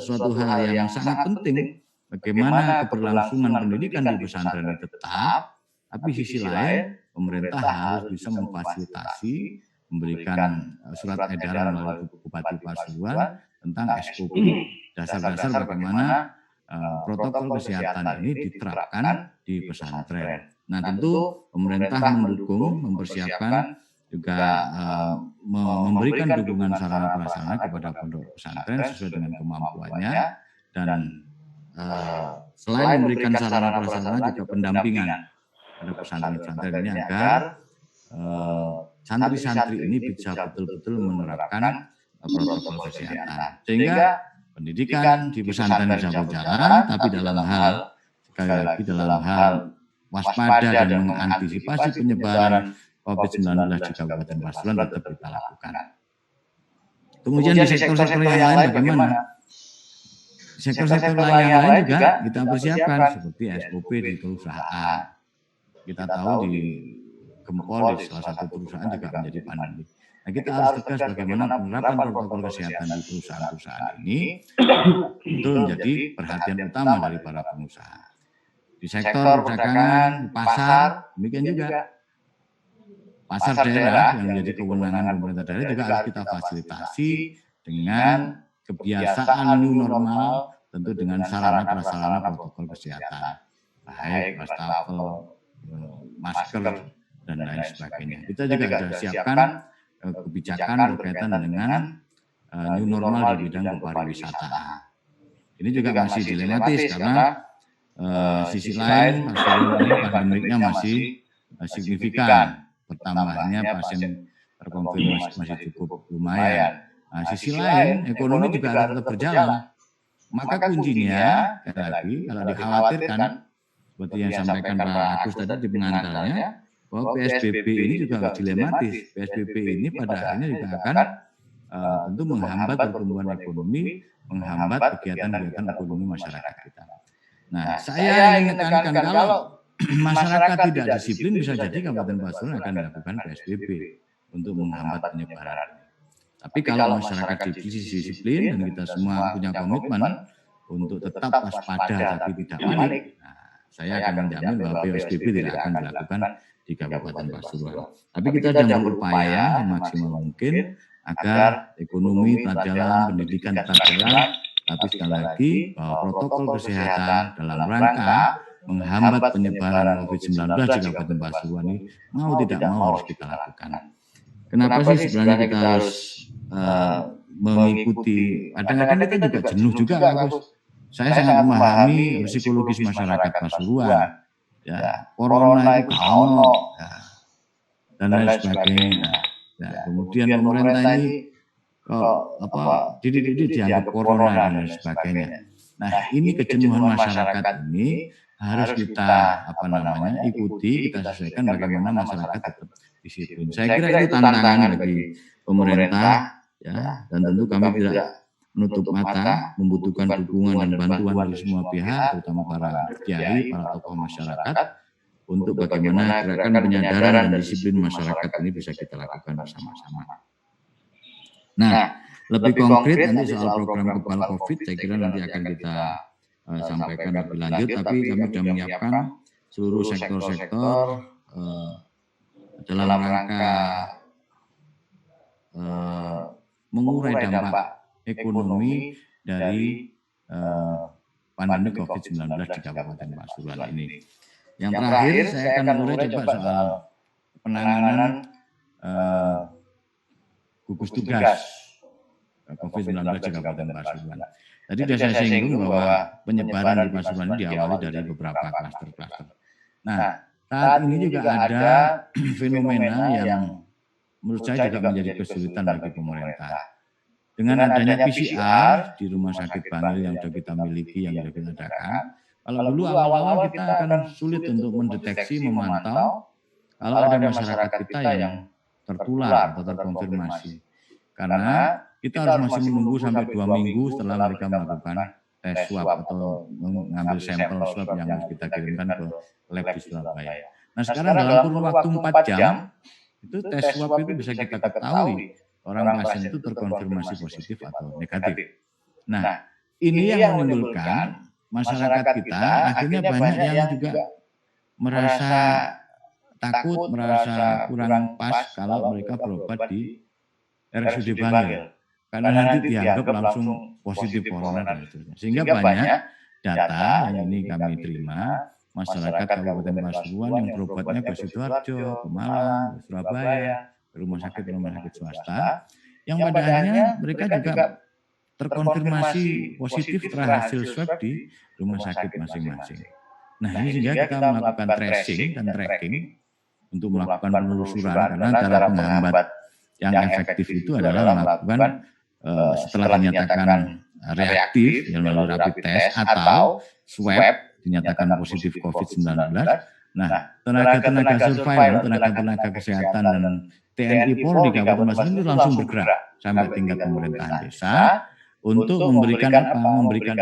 Speaker 4: suatu hal yang sangat penting, bagaimana keberlangsungan pendidikan di pesantren ini tetap, tapi sisi lain pemerintah harus bisa memfasilitasi, memberikan surat edaran melalui Bupati Pasuruan tentang SOP, dasar-dasar bagaimana protokol kesehatan ini diterapkan di pesantren. Nah, tentu pemerintah mendukung, mempersiapkan, juga memberikan dukungan sarana prasarana kepada pondok pesantren sesuai dengan kemampuannya, dan selain memberikan sarana prasarana juga pendampingan pada pesantren-pesantren ini agar santri-santri ini bisa betul-betul menerapkan protokol kesehatan, sehingga pendidikan di pesantren bisa berjalan, tapi dalam hal, sekali lagi dalam hal waspada dan mengantisipasi penyebaran COVID-19 di Kabupaten Pasuruan tetap kita lakukan. Kemudian di sektor-sektor yang lain bagaimana? Sektor-sektor yang lain juga kita persiapkan seperti SOP di perusahaan. Kita tahu di Gempol di salah satu perusahaan juga menjadi pandemi. Nah, kita harus tegas bagaimana penerapan protokol kesehatan di perusahaan-perusahaan ini itu menjadi perhatian utama dari para pengusaha. Di sektor perdagangan, pasar, demikian juga. Pasar daerah yang menjadi kewenangan pemerintah daerah juga harus kita fasilitasi dengan kebiasaan new normal, tentu dengan sarana prasarana protokol kesehatan, baik wastafel, masker dan lain sebagainya. Kita juga sudah siapkan kebijakan berkaitan dengan new normal di bidang pariwisata. Ini juga masih dilematis karena sisi lain pandemiknya masih signifikan. Pertambahannya pasien terkonfirmasi masih cukup lumayan. Nah, sisi lain ekonomi juga harus tetap berjalan. Maka kuncinya, sekali lagi, kalau dikhawatirkan, seperti yang disampaikan Pak Agus tadi di pengantarnya, bahwa PSBB ini juga dilematis. PSBB ini pada akhirnya juga akan tentu menghambat pertumbuhan ekonomi, menghambat kegiatan-kegiatan ekonomi masyarakat kita. Nah, saya ingin menekankan kalau masyarakat tidak disiplin, bisa jadi Kabupaten Pasuruan akan melakukan PSBB untuk menghambat penyebaran. Tapi kalau masyarakat disiplin dan kita semua punya komitmen untuk tetap waspada tapi tidak panik, saya akan menjamin bahwa PSBB tidak akan dilakukan di Kabupaten Pasuruan. Tapi kita sedang berupaya semaksimal mungkin agar ekonomi tetap jalan, pendidikan tetap jalan. Tapi sekali lagi bahwa protokol kesehatan dalam rangka menghambat penyebaran COVID-19 di Kabupaten Pasuruan ini mau tidak mau harus kita lakukan. Kenapa sih sebenarnya kita harus mengikuti? Kadang-kadang kita juga jenuh juga, Pak Agus. Saya sangat memahami psikologis masyarakat Pasuruan. Ya, corona itu kaono, dan lain sebagainya. Ya, kemudian pemerintah ini dididik dianggap corona dan lain sebagainya. Nah, ini kejenuhan masyarakat ini harus kita ikuti, kita sesuaikan bagaimana masyarakat tetap disiplin. Saya kira itu tantangan bagi pemerintah, ya, dan tentu kami tidak menutup mata, membutuhkan dukungan dan bantuan dari semua pihak, terutama para kiai, para tokoh masyarakat, untuk bagaimana gerakan penyadaran dan disiplin masyarakat ini bisa kita lakukan bersama-sama. Nah, lebih konkret nanti soal program kebal COVID, saya kira nanti akan kita sampaikan lebih lanjut, tapi kami sudah menyiapkan seluruh sektor-sektor dalam rangka mengurai dampak ekonomi dari pandemi COVID-19 di Kabupaten Pasuruan ini. Yang terakhir saya akan mengurai coba soal penanganan gugus tugas COVID-19 di Kabupaten Pasuruan. Tadi sudah saya singgung bahwa penyebaran di Pasuruan ini diawali dari beberapa klaster-klaster. Nah, saat ini juga ada fenomena yang menurut saya juga menjadi kesulitan bagi pemerintah. Dengan adanya PCR di Rumah Sakit Bangil yang sudah kita miliki, yang sudah kita adakan, kalau dulu awal-awal kita akan sulit untuk mendeteksi, memantau kalau ada masyarakat kita yang tertular atau terkonfirmasi. Karena kita harus masih menunggu sampai 2 minggu setelah mereka melakukan tes swab atau mengambil sampel swab yang harus kita kirimkan ke lab di Surabaya. Nah, sekarang dalam kurun waktu 4 jam, itu tes swab itu bisa kita ketahui orang pasien itu terkonfirmasi positif atau negatif. Nah, ini yang menimbulkan masyarakat kita akhirnya banyak yang juga merasa takut, merasa kurang pas kalau mereka berobat di RSUD Bangil. Karena nanti dianggap langsung positif corona dan seterusnya. Sehingga banyak data yang ini kami terima, masyarakat Kabupaten Pasuruan yang berobatnya ke Sidoarjo, ke Malang, ke Surabaya, ke rumah sakit swasta, yang pada akhirnya mereka juga terkonfirmasi positif setelah hasil swab di rumah sakit masing-masing. Nah, ini sehingga kita melakukan tracing dan tracking untuk melakukan penelusuran, karena cara penghambat yang efektif itu adalah melakukan setelah dinyatakan reaktif melalui rapid test atau swab dinyatakan positif COVID-19. Nah, tenaga-tenaga surveillance, tenaga-tenaga kesehatan dan TNI Polri di Kabupaten Pasuruan itu langsung bergerak sampai tingkat pemerintahan desa untuk memberikan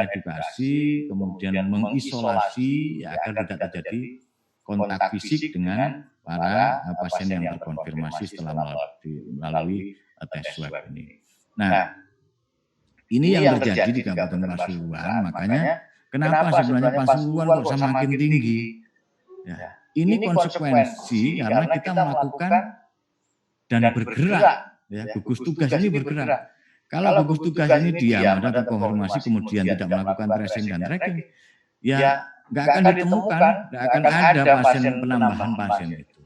Speaker 4: edukasi, kemudian mengisolasi ya, agar tidak terjadi kontak fisik dengan para pasien yang terkonfirmasi setelah melalui tes swab ini. Nah, ini yang terjadi di Kabupaten Pasuruan, makanya kenapa sebenarnya Pasuruan kok semakin tinggi? Ya, ini konsekuensi karena kita melakukan dan bergerak, ya, gugus tugas ini bergerak. Kalau gugus tugas ini diam, ada terkonfirmasi kemudian tidak melakukan tracing dan tracking, ya nggak akan ditemukan, nggak akan ada pasien penambahan pasien itu.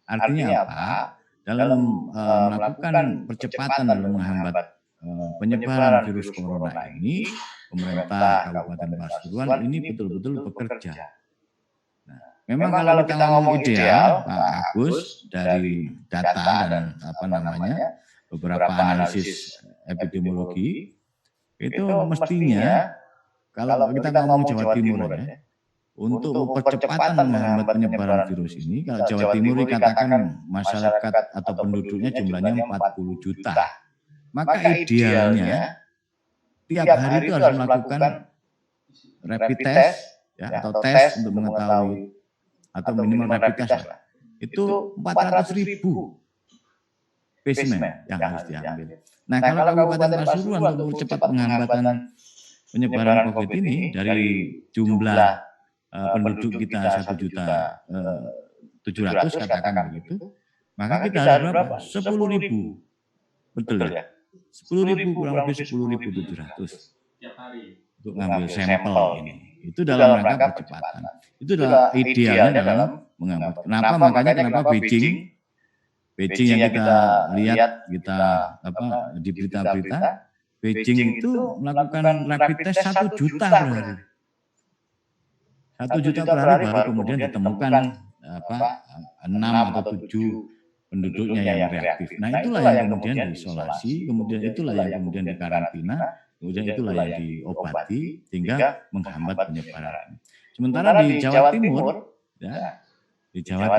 Speaker 4: Artinya apa? Dalam melakukan percepatan dalam menghambat penyebaran virus corona ini, pemerintah Kabupaten Pasuruan ini betul-betul bekerja. Nah, memang kalau kita ngomong ideal, Pak Agus, dari data dan beberapa analisis epidemiologi, itu mestinya kalau kita ngomong Jawa Timur ya, untuk percepatan menghambat penyebaran virus ini, kalau Jawa Timur dikatakan masyarakat atau penduduknya jumlahnya 40 juta, maka idealnya tiap hari itu harus melakukan rapid test ya, atau tes untuk mengetahui atau minimal rapid test lah. Itu 400.000 spesimen yang harus diambil. Nah, kalau Kabupaten Pasuruan untuk mempercepat penghambatan penyebaran COVID ini dari jumlah penduduk kita 1.700.000 katakan begitu, maka kita harus berapa? 10.000. Betul ya? 10.000 kurang lebih 10.700
Speaker 2: tiap hari
Speaker 4: untuk ngambil sampel ini. Itu dalam rangka percepatan. Itu adalah idealnya dalam menghambat. Kenapa Beijing yang kita lihat di berita-berita, Beijing itu melakukan rapid test 1 juta per hari. 1 juta per hari baru kemudian ditemukan 6 atau 7 penduduknya yang reaktif. Nah, itulah yang kemudian diisolasi, kemudian itulah yang kemudian dikarantina, kemudian itulah yang diobati sehingga menghambat penyebaran. Sementara di Jawa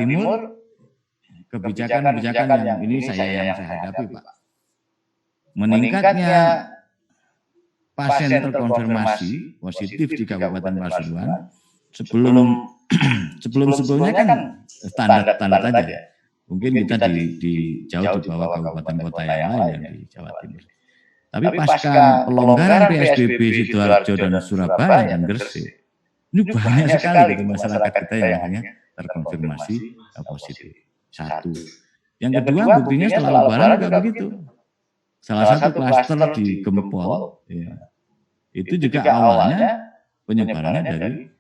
Speaker 4: Timur, kebijakan-kebijakan yang ini yang saya hadapi, Pak. Meningkatnya pasien terkonfirmasi positif di Kabupaten Pasuruan sebelumnya kan standar saja. Mungkin kita di jauh di bawah kabupaten kota yang lain yang di Jawa Timur. Tapi pasca pelonggaran PSBB Sidoarjo dan Surabaya dan Gresik, ini banyak sekali gitu masyarakat kita yang akhirnya terkonfirmasi positif. Satu. Yang kedua, buktinya setelah Lebaran juga begitu. Salah satu klaster di Gempol, itu juga awalnya penyebarannya dari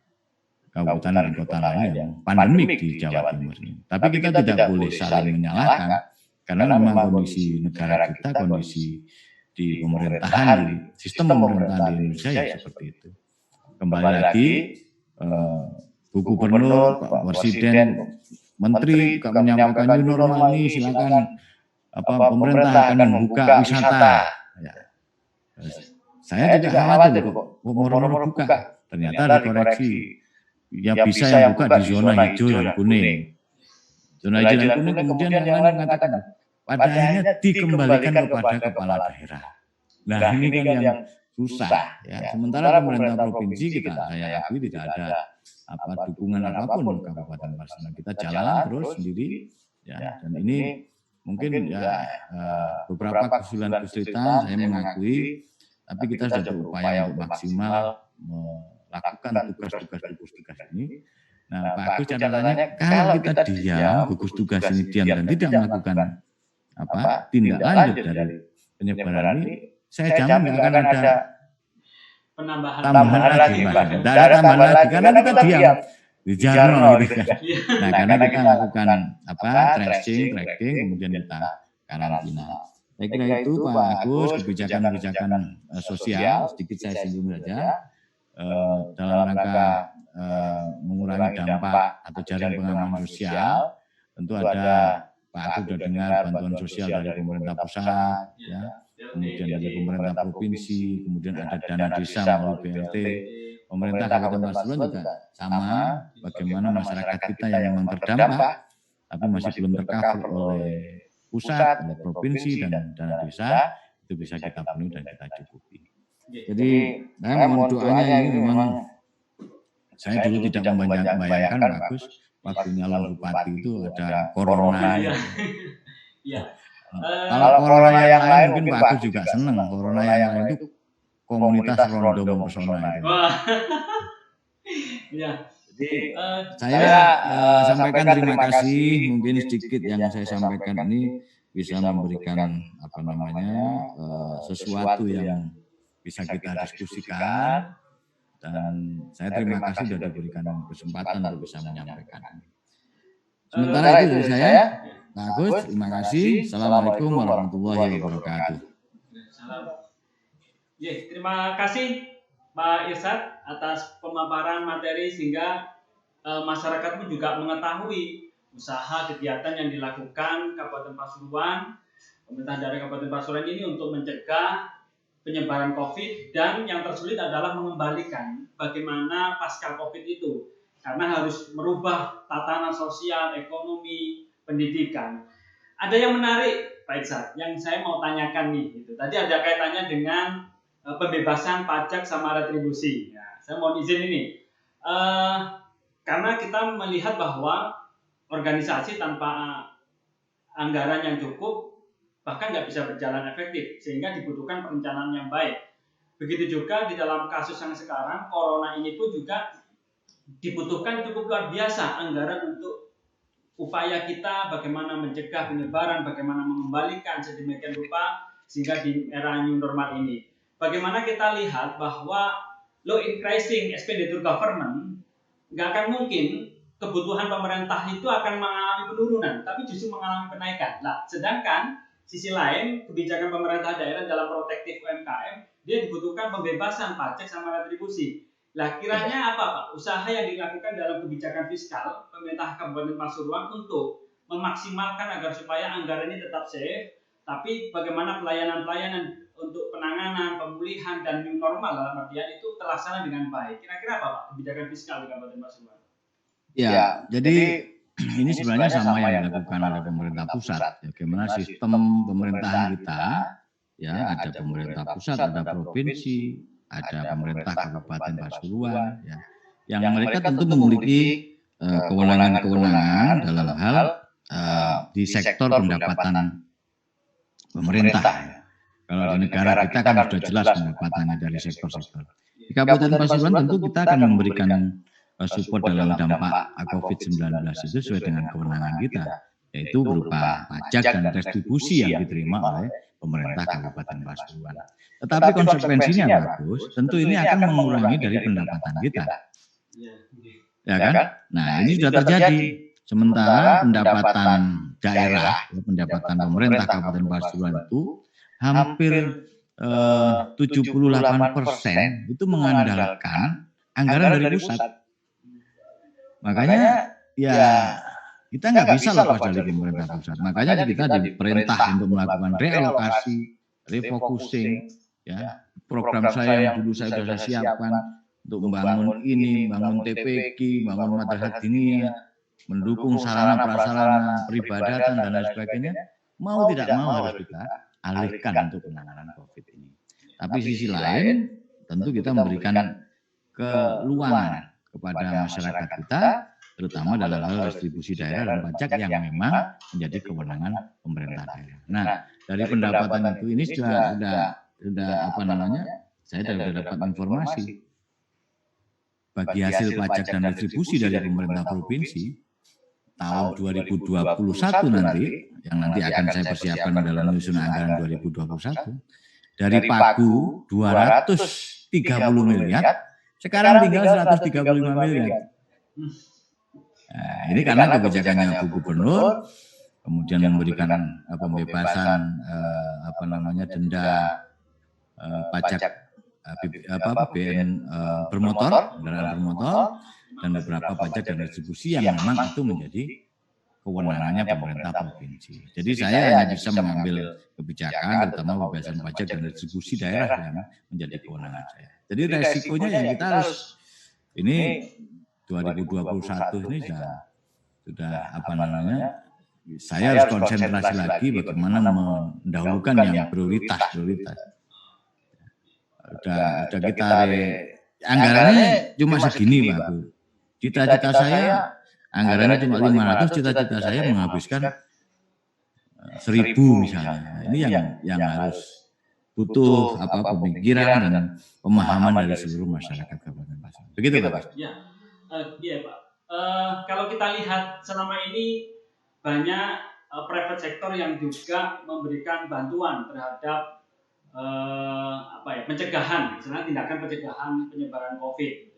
Speaker 4: kabupaten dan kota lain yang pandemik di Jawa Timur ini. Tapi kita tidak boleh saling menyalahkan, karena memang kondisi negara kita, kondisi di pemerintahan, di sistem pemerintahan di Indonesia ya seperti itu. Kembali lagi, Bu Gubernur, Pak Presiden, Menteri menyampaikan new normal ini, silakan pemerintah akan membuka wisata. Ya. Saya juga khawatir kok mau buka, ternyata ada koreksi. Ya bisa yang buka di zona hijau dan kuning. Zona hijau dan kuning kemudian yang lain mengatakan pada akhirnya dikembalikan kepada kepala daerah. Nah ini kan yang susah ya. Sementara pemerintah provinsi saya akui tidak ada dukungan apapun Kabupaten Pasuruan. Kita jalan terus sendiri ya. Dan ini mungkin beberapa kesulitan saya mengakui, tapi kita sudah berupaya untuk maksimal melakukan tugas-tugas ini. Nah, Pak Agus catatannya kalau kita diam, gugus tugas ini diam dan tidak melakukan tindak lanjut dari penyebaran ini, saya jamin nggak akan ada tambahan lagi, Mas. Tidak ada tambahan lagi karena kita diam di jarno gitu kan. Nah, karena kita lakukan tracking, kemudian kita karantina. Saya kira itu Pak Agus, kebijakan-kebijakan sosial sedikit saya singgung saja. Dalam rangka mengurangi dampak atau jaring pengaman sosial, tentu ada Pak Agus sudah dengar bantuan sosial dari pemerintah pusat, ya, kemudian dari pemerintah provinsi, kemudian ada dana desa melalui BLT, pemerintah Kabupaten Pasuruan juga sama, bagaimana masyarakat kita yang memang terdampak, tapi masih belum tercover oleh pusat, oleh provinsi dan dana desa, itu bisa kita penuhi dan kita cukupi. Jadi saya mohon doanya ini memang saya dulu tidak membayangkan Bagus waktu nyalon bupati itu ada corona. Kalau corona yang lain mungkin Bagus juga senang. Corona yang lain itu komunitas rondo mempesona itu. Jadi saya sampaikan terima kasih, mungkin sedikit yang saya sampaikan ini bisa memberikan sesuatu yang bisa kita diskusikan, dan saya terima kasih sudah diberikan kesempatan untuk bisa menyampaikan. Sementara itu dari saya, Pak Agus, terima kasih. Assalamualaikum warahmatullahi wabarakatuh.
Speaker 2: Terima kasih Pak Irsad atas pemaparan materi sehingga masyarakat pun juga mengetahui usaha kegiatan yang dilakukan Kabupaten Pasuruan, pemerintah daerah Kabupaten Pasuruan ini untuk mencegah penyebaran COVID, dan yang tersulit adalah mengembalikan bagaimana pasca COVID itu, karena harus merubah tatanan sosial, ekonomi, pendidikan. Ada yang menarik Pak Irsad yang saya mau tanyakan nih, gitu. Tadi ada kaitannya dengan pembebasan pajak sama retribusi. Nah, saya mau izin ini, Karena kita melihat bahwa organisasi tanpa anggaran yang cukup bahkan nggak bisa berjalan efektif, sehingga dibutuhkan perencanaan yang baik. Begitu juga di dalam kasus yang sekarang, corona ini pun juga dibutuhkan cukup luar biasa anggaran untuk upaya kita bagaimana mencegah penyebaran, bagaimana mengembalikan sedemikian rupa sehingga di era new normal ini. Bagaimana kita lihat bahwa low increasing expenditure government nggak akan mungkin kebutuhan pemerintah itu akan mengalami penurunan, tapi justru mengalami kenaikan. Nah, sedangkan sisi lain kebijakan pemerintah daerah dalam protektif UMKM dia dibutuhkan pembebasan pajak sama retribusi. Lah kiranya apa Pak? Usaha yang dilakukan dalam kebijakan fiskal pemerintah Kabupaten Pasuruan untuk memaksimalkan agar supaya anggaran ini tetap safe, tapi bagaimana pelayanan-pelayanan untuk penanganan, pemulihan dan new normal dalam artian itu terlaksana dengan baik. Kira-kira apa Pak kebijakan fiskal di Kabupaten Pasuruan?
Speaker 4: Ya, jadi ini sebenarnya sama yang dilakukan oleh pemerintah pusat. Ya, bagaimana sistem pemerintahan kita, ya ada pemerintah pusat, ada provinsi, ada pemerintah Kabupaten Pasuruan, ya, yang mereka tentu memiliki kewenangan-kewenangan dalam hal di sektor pendapatan pemerintah. Ya. Kalau di negara kita kan sudah jelas pendapatannya dari sektor-sektor. Di Kabupaten Pasuruan tentu kita akan memberikan support dalam dampak COVID-19 itu sesuai dengan kewenangan kita, yaitu berupa pajak dan retribusi yang diterima oleh pemerintah Kabupaten Pasuruan. Tetapi konsekuensinya bagus, tentu ini akan mengurangi dari pendapatan kita. Ya kan? Nah, ini sudah terjadi. Sementara pendapatan daerah, pendapatan pemerintah Kabupaten Pasuruan itu hampir 78% itu mengandalkan anggaran dari pusat. Makanya ya kita nggak bisa lepas dari pemerintah pusat. Makanya kita diperintah untuk melakukan realokasi, refocusing, ya program saya yang dulu saya sudah siapkan untuk membangun ini, membangun TPQ, membangun madrasah diniyah, mendukung sarana prasarana peribadatan dan lain sebagainya. Mau tidak mau harus kita alihkan untuk penanganan COVID ini. Tapi sisi lain tentu kita memberikan keluangan kepada masyarakat kita, terutama dalam hal distribusi daerah dan pajak yang memang menjadi kewenangan pemerintah daerah. Nah, dari pendapatan itu ini sudah apa namanya? Saya sudah dapat informasi bagi hasil pajak dan retribusi dari pemerintah provinsi tahun 2021 nanti, yang nanti akan saya persiapkan dalam menyusun anggaran 2021, dari pagu 230 miliar, sekarang tinggal 135 miliar. Nah, ini karena kebijakannya Bu Gubernur, kemudian memberikan pembebasan denda pajak BBM bermotor, kendaraan bermotor, dan beberapa pajak dan retribusi yang memang itu menjadi kewenangannya pemerintah provinsi. Jadi saya hanya bisa mengambil kebijakan, terutama pembebasan pajak dan retribusi daerah yang menjadi kewenangan saya. Jadi resikonya yang kita harus ini 2021 ini sudah apa namanya? Saya harus konsentrasi lagi bagaimana mendahulukan yang prioritas. Udah kita anggarannya cuma segini Pak. Cita-cita saya anggarannya cuma 500, cita-cita saya menghabiskan 1.000 misalnya. Ini yang harus butuh pemikiran dan pemahaman dari seluruh masyarakat Kabupaten Pasuruan. Begitu Pak.
Speaker 2: Ya, iya Pak. Kalau kita lihat selama ini banyak private sector yang juga memberikan bantuan terhadap pencegahan, misalnya tindakan pencegahan penyebaran COVID.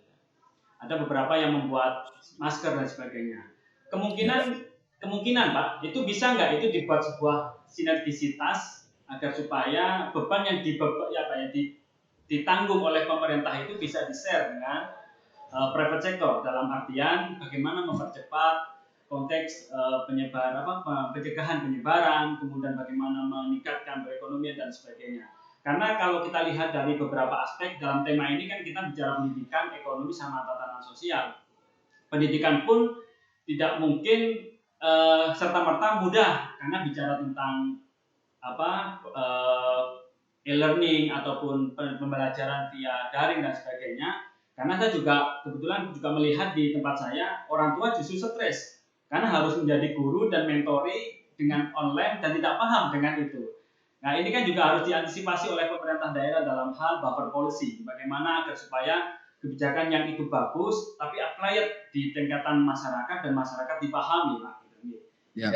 Speaker 2: Ada beberapa yang membuat masker dan sebagainya. Kemungkinan Pak, itu bisa nggak itu dibuat sebuah sinergisitas agar supaya beban yang ditanggung oleh pemerintah itu bisa di-share dengan private sector dalam artian bagaimana mempercepat konteks pencegahan penyebaran, kemudian bagaimana meningkatkan perekonomian dan sebagainya. Karena kalau kita lihat dari beberapa aspek dalam tema ini kan kita bicara pendidikan, ekonomi, sama tatanan sosial. Pendidikan pun tidak mungkin serta-merta mudah karena bicara tentang e-learning ataupun pembelajaran via daring dan sebagainya. Karena saya juga kebetulan juga melihat di tempat saya orang tua justru stres karena harus menjadi guru dan mentori dengan online dan tidak paham dengan itu. Nah, ini kan juga harus diantisipasi oleh pemerintah daerah dalam hal buffer policy, bagaimana agar supaya kebijakan yang itu bagus tapi applied di tingkatan masyarakat dan masyarakat dipahami, Pak.
Speaker 4: Ya,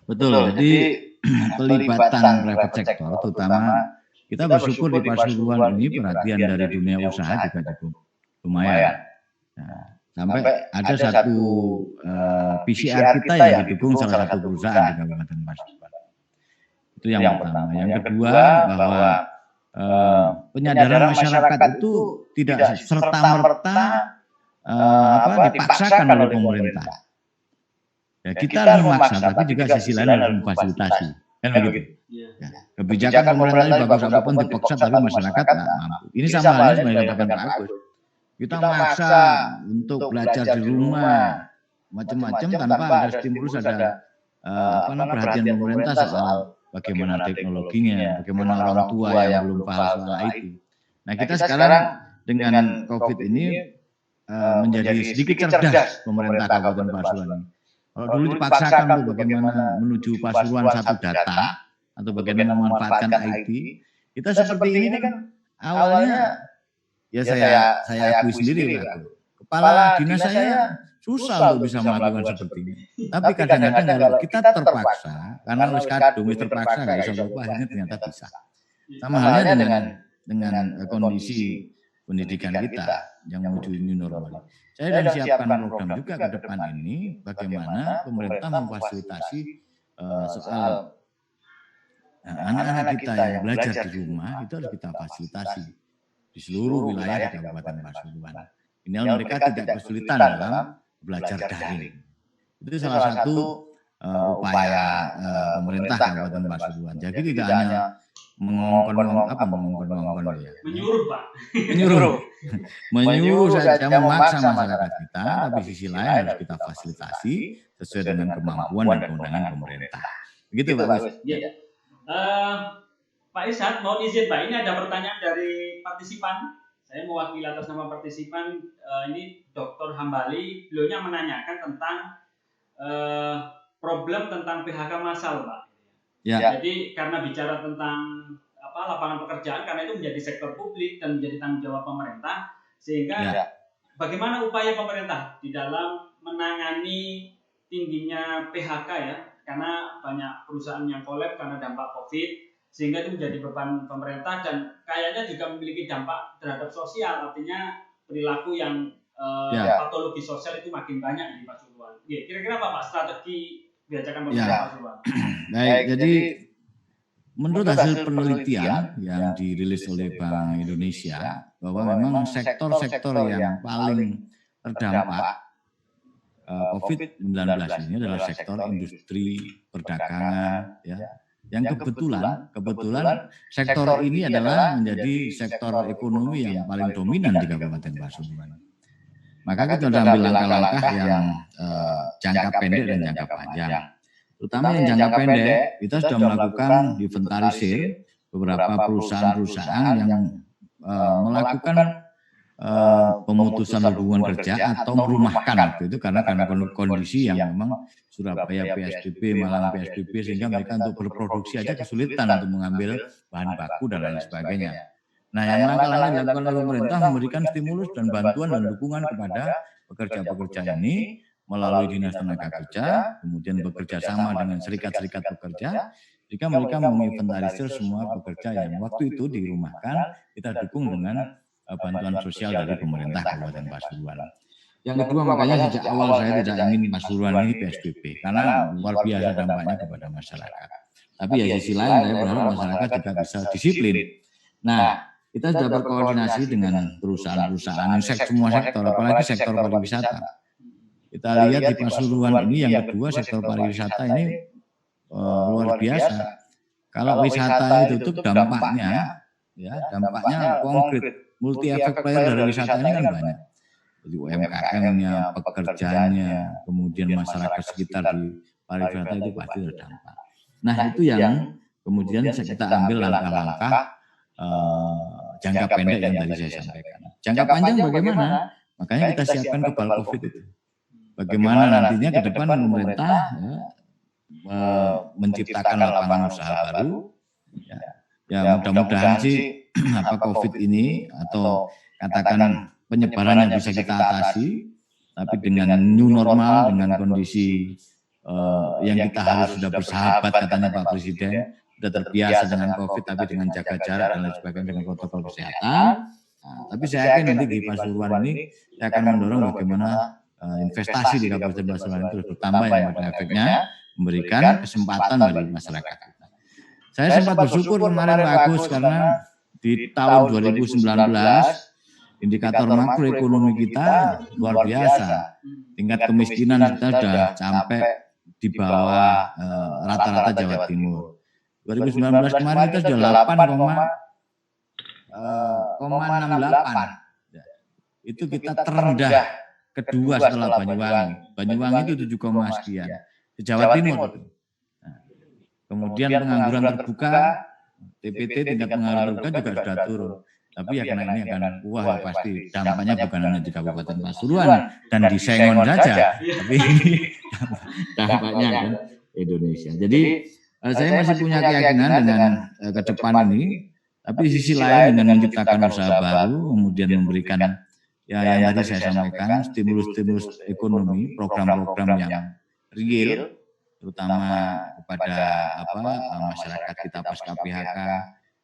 Speaker 4: betul. Jadi pelibatan private sector, terutama kita bersyukur di Pasuruan ini perhatian dari dunia usaha juga cukup lumayan. Nah, sampai ada satu PCR kita yang didukung salah satu perusahaan di Kabupaten Pasuruan. Itu yang pertama. Yang kedua bahwa penyadaran masyarakat itu tidak serta-merta dipaksakan oleh pemerintah. Ya, kita harus memaksa, tapi juga sisi lain harus memfasilitasi. Kan begitu? Ya, kebijakan pemerintah bagus apapun dipaksa, tapi masyarakat nggak mampu. Ini sama halnya sebenarnya katakan Pak Agus. Kita maksa untuk belajar di rumah, macam-macam tanpa ada stimulus, ada perhatian pemerintah soal bagaimana teknologinya, bagaimana orang tua yang belum paham soal IT. Nah, kita sekarang dengan COVID ini menjadi sedikit cerdas pemerintah Kabupaten Pasuruan ini. Kalau dulu dipaksakan untuk bagaimana menuju Pasuruan satu data atau bagaimana memanfaatkan IT, kita seperti ini kan awalnya ya saya akui sendiri kepala dinas saya susah untuk bisa melakukan seperti ini. Tapi kadang-kadang kalau kita terpaksa karena wis kadung wis terpaksa nggak bisa lupa, akhirnya ternyata bisa. Sama halnya dengan kondisi pendidikan kita yang menuju new normal. Saya sudah siapkan program juga ke depan ini bagaimana pemerintah memfasilitasi soal anak-anak kita yang belajar di rumah itu harus kita fasilitasi di seluruh wilayah di Kabupaten Pasuruan. Ini mereka tidak kesulitan dalam belajar daring. Itu salah satu upaya pemerintah Kabupaten Pasuruan. Jadi tidak hanya menyuruh Pak. Menyuruh saja, memaksa masyarakat kita, tapi sisi lain harus kita fasilitasi sesuai dengan kemampuan dan kewenangan pemerintah. Begitu Pak Agus.
Speaker 2: Iya. Pak Ishak, mohon izin Pak, ini ada pertanyaan dari partisipan. Saya mewakili atas nama partisipan, ini Dr. Hambali, beliaunya menanyakan tentang problem tentang PHK massal Pak. Ya. Jadi karena bicara tentang lapangan pekerjaan, karena itu menjadi sektor publik dan menjadi tanggung jawab pemerintah, sehingga bagaimana upaya pemerintah di dalam menangani tingginya PHK ya, karena banyak perusahaan yang kolab karena dampak COVID, sehingga itu menjadi beban pemerintah dan kayaknya juga memiliki dampak terhadap sosial, artinya perilaku yang patologi sosial itu makin banyak di Pasuruan. Kira-kira apa Pak strategi biasakan pemerintah Pasuruan?
Speaker 4: Baik, jadi menurut hasil penelitian yang dirilis oleh Bank Indonesia bahwa memang sektor-sektor yang paling terdampak COVID-19 ini adalah sektor industri perdagangan, ya. Yang kebetulan sektor ini adalah menjadi sektor ekonomi yang paling dominan di Kabupaten Pasuruan. Maka kita sudah ambil langkah-langkah yang jangka pendek dan jangka panjang. Terutama yang jangka pendek, kita sudah melakukan inventarisir beberapa perusahaan-perusahaan yang melakukan pemutusan hubungan kerja atau merumahkan waktu itu karena kondisi yang memang Surabaya PSBB, Malang PSBB, sehingga mereka untuk berproduksi aja kesulitan untuk mengambil bahan baku dan lain sebagainya. Nah, yang langkah-langkah dilakukan oleh pemerintah memberikan stimulus dan bantuan dan dukungan kepada pekerja-pekerja ini melalui Dinas Tenaga Kerja, kemudian bekerja sama dengan serikat-serikat pekerja, jika mereka menginventarisir semua pekerja yang waktu itu dirumahkan, kita dukung dengan bantuan sosial dari pemerintah Kabupaten Pasuruan. Yang kedua, makanya sejak awal saya tidak ingin Pasuruan ini PSBB, karena luar biasa dampaknya kepada masyarakat. Tapi ya sisi lain, saya berharap masyarakat juga bisa disiplin. Nah, kita sudah berkoordinasi dengan perusahaan-perusahaan, semua sektor, apalagi sektor pariwisata. Kita lihat di Pasuruan ini yang kedua sektor pariwisata ini luar biasa. Kalau wisata itu tutup dampaknya konkret, multi efek player dari wisata ini kan banyak. Jadi UMKM-nya, pekerjaannya, kemudian masyarakat sekitar di pariwisata itu pasti terdampak. Nah itu yang kemudian kita ambil langkah-langkah jangka pendek yang tadi saya sampaikan. Jangka panjang bagaimana? Makanya kita siapkan kebal COVID itu. Bagaimana nantinya ke depan pemerintah menciptakan lapangan usaha baru. Ya mudah-mudahan sih COVID ini atau katakan penyebarannya bisa kita atasi, tapi dengan new normal, dengan kondisi yang kita harus sudah bersahabat katanya Pak Presiden, sudah terbiasa dengan COVID tapi dengan jaga jarak dan lain sebagainya dengan protokol kesehatan. Tapi saya yakin nanti di Pasuruan ini saya akan mendorong bagaimana investasi di Kabupaten Pasuruan itu terus bertambah yang pada efeknya memberikan kesempatan bagi masyarakat. Saya sempat bersyukur kemarin Pak Agus karena di tahun 2019 indikator makroekonomi kita luar biasa. Tingkat kemiskinan kita sudah sampai di bawah rata-rata Jawa Timur. 2019 kemarin kita sudah 8,68. Itu kita terendah kedua setelah Banyuwangi. Banyuwangi itu 7, sekian. Di Jawa Timur. Kemudian pengangguran terbuka, TPT tingkat pengangguran terbuka juga sudah turun. Tapi ya karena ini akan pasti dampaknya bukan hanya di Kabupaten Pasuruan dan di Sengon saja, tapi dampaknya kan Indonesia. Jadi saya masih punya keyakinan dengan ke depan ini, tapi di sisi lain dengan menciptakan usaha baru, kemudian memberikan ya yang tadi saya sampaikan stimulus ekonomi, program-program yang real, terutama kepada masyarakat kita pasca PHK.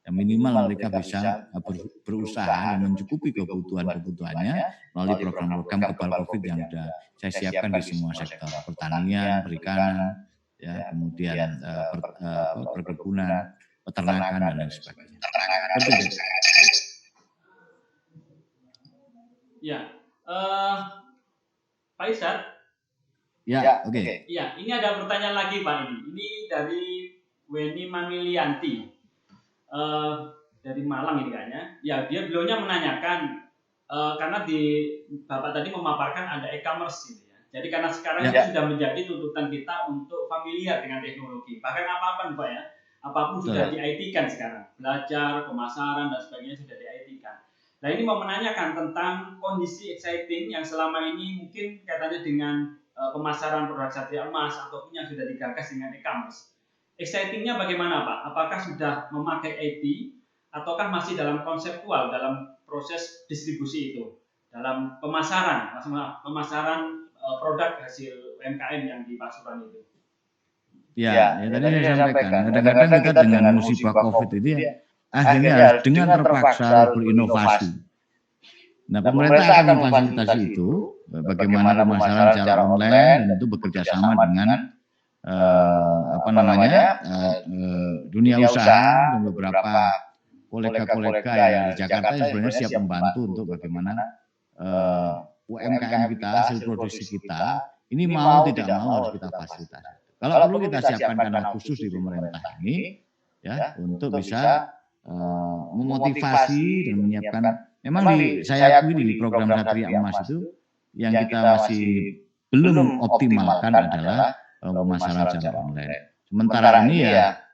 Speaker 4: Minimal mereka bisa berusaha dan mencukupi kebutuhannya melalui program-program kebal COVID yang sudah saya siapkan di semua sektor, pertanian, perikanan, ya, kemudian perkebunan, peternakan dan lain sebagainya.
Speaker 2: Ya, Pak Irsad.
Speaker 4: Ya, oke.
Speaker 2: Ya, ini ada pertanyaan lagi Pak ini. Ini dari Weni Manilianti. Dari Malang ini kayaknya. Ya, beliaunya menanyakan karena Bapak tadi memaparkan ada e-commerce gitu ya. Jadi karena sekarang itu sudah menjadi tuntutan kita untuk familiar dengan teknologi. Bahkan apa-apa Pak ya, apapun sudah di-IT-kan sekarang. Belajar, pemasaran dan sebagainya sudah di-IT-kan. Nah, ini mau menanyakan tentang kondisi exciting yang selama ini mungkin katanya dengan pemasaran produk Satria Emas ataupun yang sudah digagas dengan e-commerce. Excitingnya bagaimana Pak? Apakah sudah memakai IT ataukah masih dalam konseptual dalam proses distribusi itu, dalam pemasaran produk hasil UMKM yang di Pasuruan itu?
Speaker 4: Ya, tadi saya sampaikan. Kadang-kadang kita dengan musibah COVID ini akhirnya harus dengan terpaksa berinovasi. Nah, pemerintah akan memfasilitasi itu, bagaimana pemasaran secara online dan itu bekerja sama dengan dunia usaha dan beberapa kolega-kolega yang di Jakarta yang sebenarnya siap membantu untuk bagaimana UMKM kita, hasil produksi kita ini mau tidak mau harus kita fasilitasi. Kalau perlu kita siapkan kanal khusus di pemerintah ini ya untuk bisa memotivasi dan menyiapkan. Memang saya akui di program Satria Emas itu yang kita masih belum optimalkan adalah pemasaran secara online. Sementara ini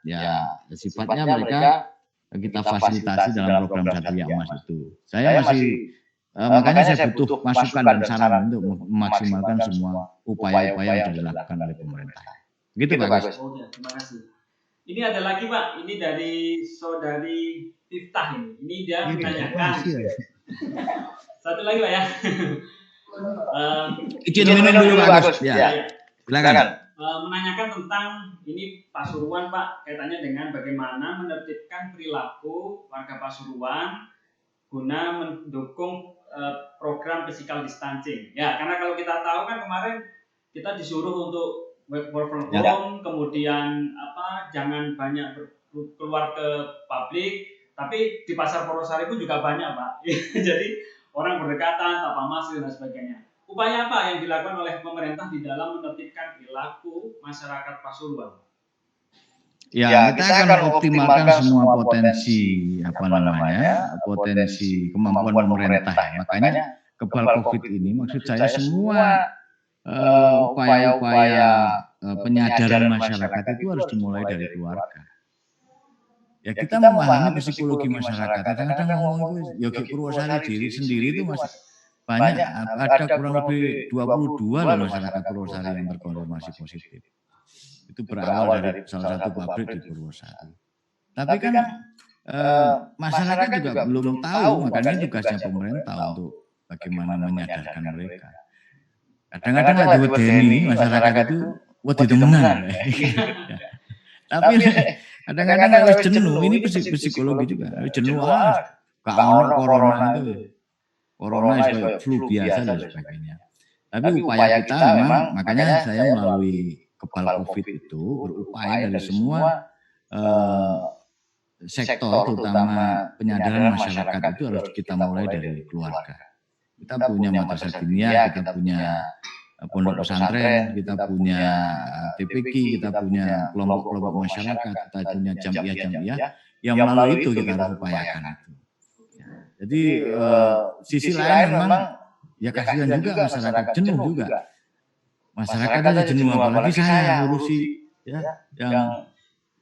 Speaker 4: ya sifatnya mereka kita fasilitasi dalam program Satria Emas itu. Saya masih makanya saya butuh masukan dan saran untuk memaksimalkan semua upaya-upaya yang sudah dilakukan oleh pemerintah. Begitu Pak Agus.
Speaker 2: Terima kasih. Ini ada lagi Pak, ini dari saudari Tiftah ini. Ini dia menanyakan. Satu lagi Pak ya.
Speaker 4: Izin minum dulu Pak Agus. Ya. Silakan.
Speaker 2: Menanyakan tentang ini Pasuruan Pak, kaitannya dengan bagaimana menertibkan perilaku warga Pasuruan guna mendukung program physical distancing. Ya, karena kalau kita tahu kan kemarin kita disuruh untuk work from home, kemudian jangan banyak keluar ke publik, tapi di Pasar Porosari pun juga banyak Pak. Jadi orang berdekatan, tanpa masker dan sebagainya. Upaya apa yang dilakukan oleh pemerintah di dalam menertibkan perilaku masyarakat Pasuruan?
Speaker 4: Ya, kita akan optimalkan semua potensi potensi kemampuan pemerintah. Makanya kebal COVID ini maksud saya semua upaya-upaya penyadaran masyarakat itu harus dimulai dari keluarga. Ya kita memahami psikologi masyarakat. Kadang-kadang ngomong itu Yogi Purwosari diri sendiri itu masih banyak, ada kurang lebih 22 loh masyarakat Purwosari yang terkonfirmasi positif. Itu berawal dari salah satu pabrik di Purwosari. Tapi kan masyarakat juga belum tahu, makanya tugasnya pemerintah untuk bagaimana menyadarkan mereka. Kadang-kadang lagi wedeni masyarakat itu wedi temenan. Tapi kadang-kadang harus jenuh, ini psikologi juga. Jenuh gak ono corona itu. Corona itu flu biasa dan sebagainya. Tapi upaya kita memang, makanya saya melalui Kebal Covid itu berupaya dari semua sektor, terutama penyadaran masyarakat itu harus kita mulai dari keluarga. Kita punya madrasah diniyah, kita punya pondok pesantren, kita punya TPQ, kita punya kelompok-kelompok masyarakat, kita punya jamiah-jamiah yang melalui itu kita harus upayakan itu. Jadi sisi lain memang ya kasihan juga masyarakat, jenuh juga. Masyarakat aja jenuh, apalagi saya ngurusi ya yang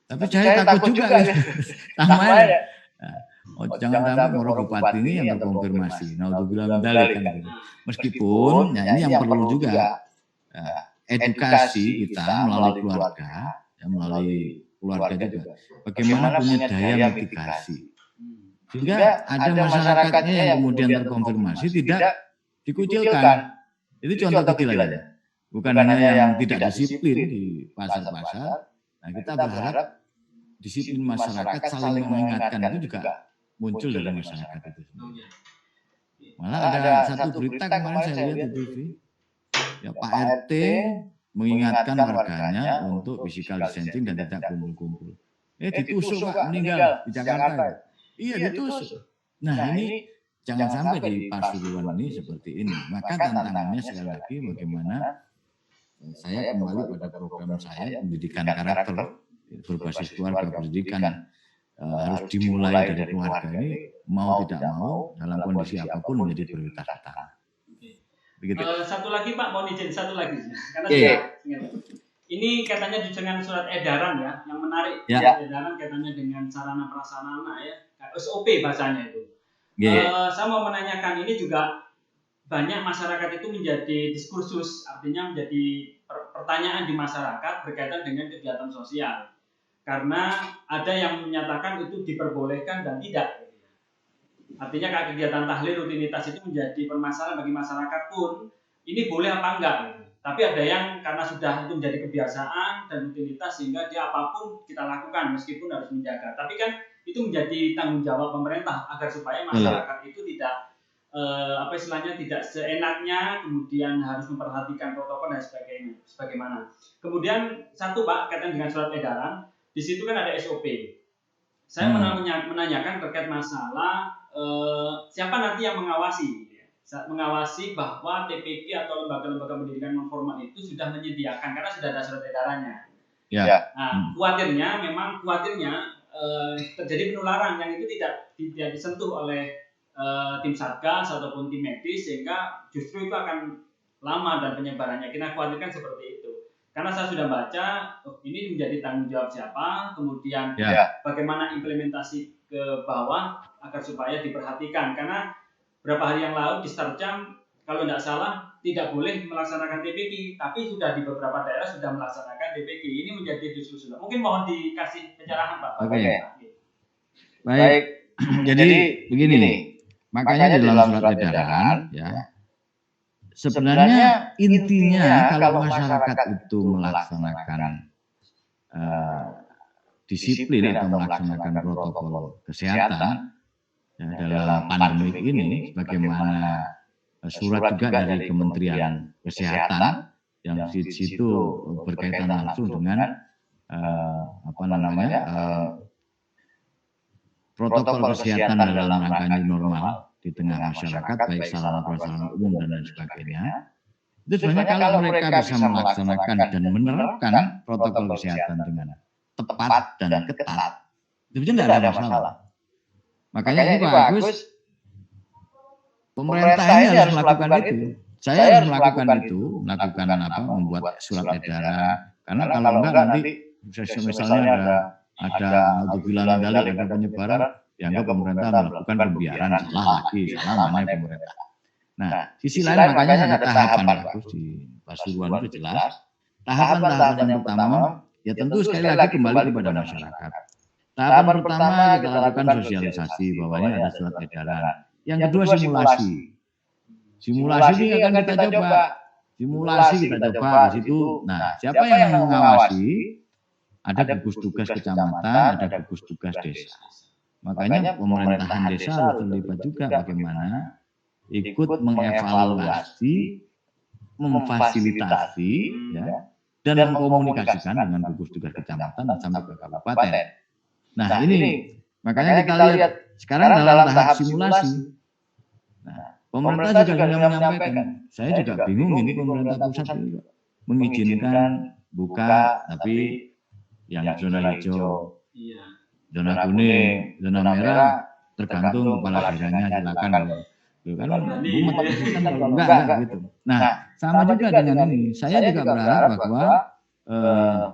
Speaker 4: tapi saya takut juga namanya. Jangan sampai para bupati ini yang terkonfirmasi. Naudzubillah min dzalik kan gitu. Meskipun ya ini yang perlu juga edukasi kita melalui keluarga, ya, melalui keluarga juga. Bagaimana punya daya mitigasi. Sehingga ada masyarakatnya yang kemudian terkonfirmasi tidak dikucilkan. Itu contoh kecil aja. Bukan hanya yang tidak disiplin di pasar-pasar. Nah, kita berharap disiplin masyarakat saling mengingatkan itu juga muncul dari masyarakat itu sendiri. Malah ada satu berita kemarin saya lihat di TV. Ya Pak RT mengingatkan warganya untuk physical distancing dan tidak kumpul-kumpul. Ditusuk Pak, meninggal di Jakarta. Iya ditusuk. Nah ini jangan sampai di Pasuruan ini seperti ini. Maka tantangannya sekali lagi bagaimana saya kembali pada program saya pendidikan karakter berbasis keluarga pendidikan harus dimulai dari keluarga ini mau tidak mau dalam kondisi apapun menjadi prioritas utama. Begitu.
Speaker 2: Satu lagi Pak, mohon izin satu lagi karena ini katanya dengan surat edaran ya yang menarik surat edaran katanya dengan sarana prasarana ya SOP bahasanya itu. Saya mau menanyakan ini juga banyak masyarakat itu menjadi diskursus, artinya menjadi pertanyaan di masyarakat berkaitan dengan kegiatan sosial. Karena ada yang menyatakan itu diperbolehkan dan tidak. Artinya kegiatan tahlil rutinitas itu menjadi permasalahan bagi masyarakat pun, ini boleh apa enggak. Tapi ada yang karena sudah itu menjadi kebiasaan dan rutinitas sehingga dia apapun kita lakukan meskipun harus menjaga. Tapi kan itu menjadi tanggung jawab pemerintah agar supaya masyarakat itu tidak tidak seenaknya, kemudian harus memperhatikan protokol dan sebagainya. Sebagaimana. Kemudian satu Pak, kaitan dengan surat edaran, di situ kan ada SOP. Saya menanyakan terkait masalah siapa nanti yang mengawasi, mengawasi bahwa TPQ atau lembaga-lembaga pendidikan non formal itu sudah menyediakan karena sudah ada surat edarannya. Nah, khawatirnya terjadi penularan yang itu tidak disentuh oleh tim satgas ataupun tim medis sehingga justru itu akan lama dan penyebarannya. Kita khawatirkan seperti itu. Karena saya sudah baca ini menjadi tanggung jawab siapa, kemudian bagaimana implementasi ke bawah agar supaya diperhatikan. Karena beberapa hari yang lalu di Starjam kalau tidak salah tidak boleh melaksanakan TPQ, tapi sudah di beberapa daerah sudah melaksanakan TPQ. Ini menjadi diskusi. Mungkin mohon dikasih pencerahan Pak.
Speaker 4: Baik. Jadi begini nih. Makanya di dalam surat edaran sebenarnya intinya kalau masyarakat itu melaksanakan disiplin atau melaksanakan protokol kesehatan dalam pandemi ini, bagaimana surat juga dari Kementerian Kesehatan yang di situ berkaitan langsung dengan protokol kesehatan dalam rangka new normal di tengah masyarakat, baik sarana prasarana umum dan lain sebagainya. Itu sebenarnya kalau mereka bisa melaksanakan dan menerapkan protokol kesehatan dengan tepat dan ketat, itu tidak ada masalah. Makanya ini Pak Agus, pemerintah ini harus melakukan itu. Saya harus melakukan itu, membuat surat edaran. Karena kalau enggak nanti misalnya ada ada autofilan dalil, ada penyebaran, dianggap pemerintah melakukan pembiaran, salah lagi, salah mana pemerintah. Nah, sisi lain makanya ada tahapan bagus di Pasuruan itu jelas. Tahapan-tahapan yang pertama, ya tentu sekali lagi kembali kepada masyarakat. Tahapan pertama kita lakukan sosialisasi bahwa ini ada surat edaran. Yang kedua simulasi. Simulasi ini akan kita coba. Simulasi kita coba di situ. Nah, siapa yang mengawasi? Ada gugus tugas kecamatan, ada gugus tugas desa. Makanya pemerintahan desa harus terlibat juga bagaimana ikut mengevaluasi, memfasilitasi, ya, dan mengkomunikasikan dengan gugus tugas kecamatan dan sampai ke kabupaten. Nah ini makanya kita lihat sekarang dalam tahap simulasi. Nah, pemerintah juga sudah menyampaikan, saya juga bingung ini pemerintah pusat juga mengizinkan buka tapi yang zona hijau, zona kuning, zona merah tergantung kepala daerahnya silakan. Kan bumet kan kalau enggak gitu. Nah, sama juga dengan ini. Saya juga berharap bahwa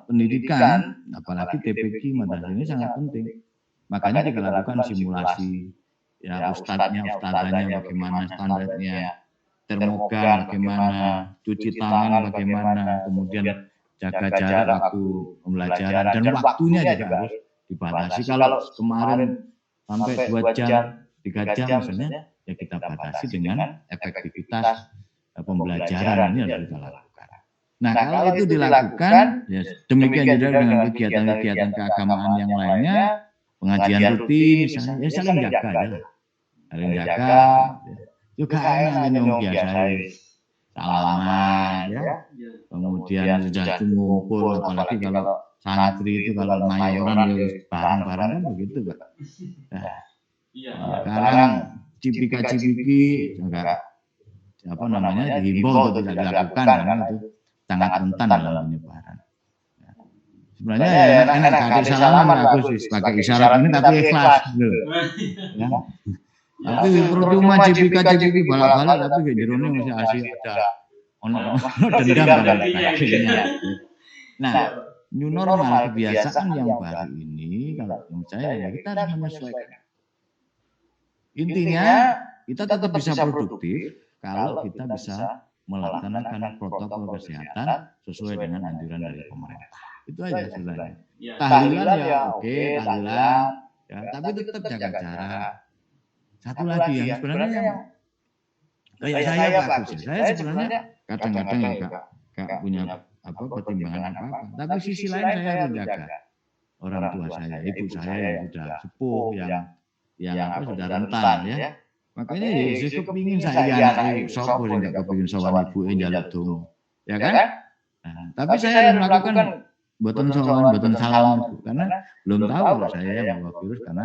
Speaker 4: pendidikan, apalagi TPQ madrasah ini sangat penting. Makanya kita lakukan simulasi, ya ustadznya bagaimana standarnya, termogan bagaimana, cuci tangan bagaimana, kemudian jaga jarak waktu pembelajaran dan waktunya juga harus dibatasi. Kalau kemarin sampai 2 jam, 3 jam misalnya, ya kita batasi dengan efektivitas pembelajaran ini harus kita lakukan. Nah kalau itu dilakukan, ya demikian juga dengan kegiatan-kegiatan keagamaan yang lainnya, pengajian rutin, misalnya, ya saling jaga aja lah. Saling jaga, juga enak nyong biasa, salaman, ya. Kemudian sudah ngumpul, apalagi kalau santri itu kalau mayoran bareng-bareng kan begitu, Pak. Nah, sekarang cipika-cipiki enggak apa namanya dihimbau untuk tidak dilakukan karena itu sangat rentan dalam penyebaran. Sebenarnya ya enak kasih salaman bagus pakai isyarat ini tapi ikhlas gitu. Ya. Tapi percuma cipika-cipiki balak-balak tapi jerone masih asih ada ono dendam pada akhirnya. Nah, new normal kebiasaan yang baru ini kalau menurut saya ya kita harus menyesuaikan. Intinya kita tetap bisa produktif kalau kita bisa melaksanakan protokol kesehatan sesuai dengan anjuran dari pemerintah. Itu aja sebenarnya. Tahlilan ya oke, tahlilan ya, tapi tetap jaga jarak. Satu lagi yang sebenarnya yang kayak saya bagus ya. Saya sebenarnya kadang-kadang enggak punya apa pertimbangan apa-apa. Tapi sisi lain saya menjaga orang tua saya, ibu saya yang sudah sepuh, yang apa sudah rentan ya. Makanya ya saya kepingin saya anak sopo sing gak kepingin sowan ibuke njaluk donga. Ya kan? Nah, tapi saya harus melakukan mboten sowan, mboten salam karena belum tahu kalau saya yang bawa virus karena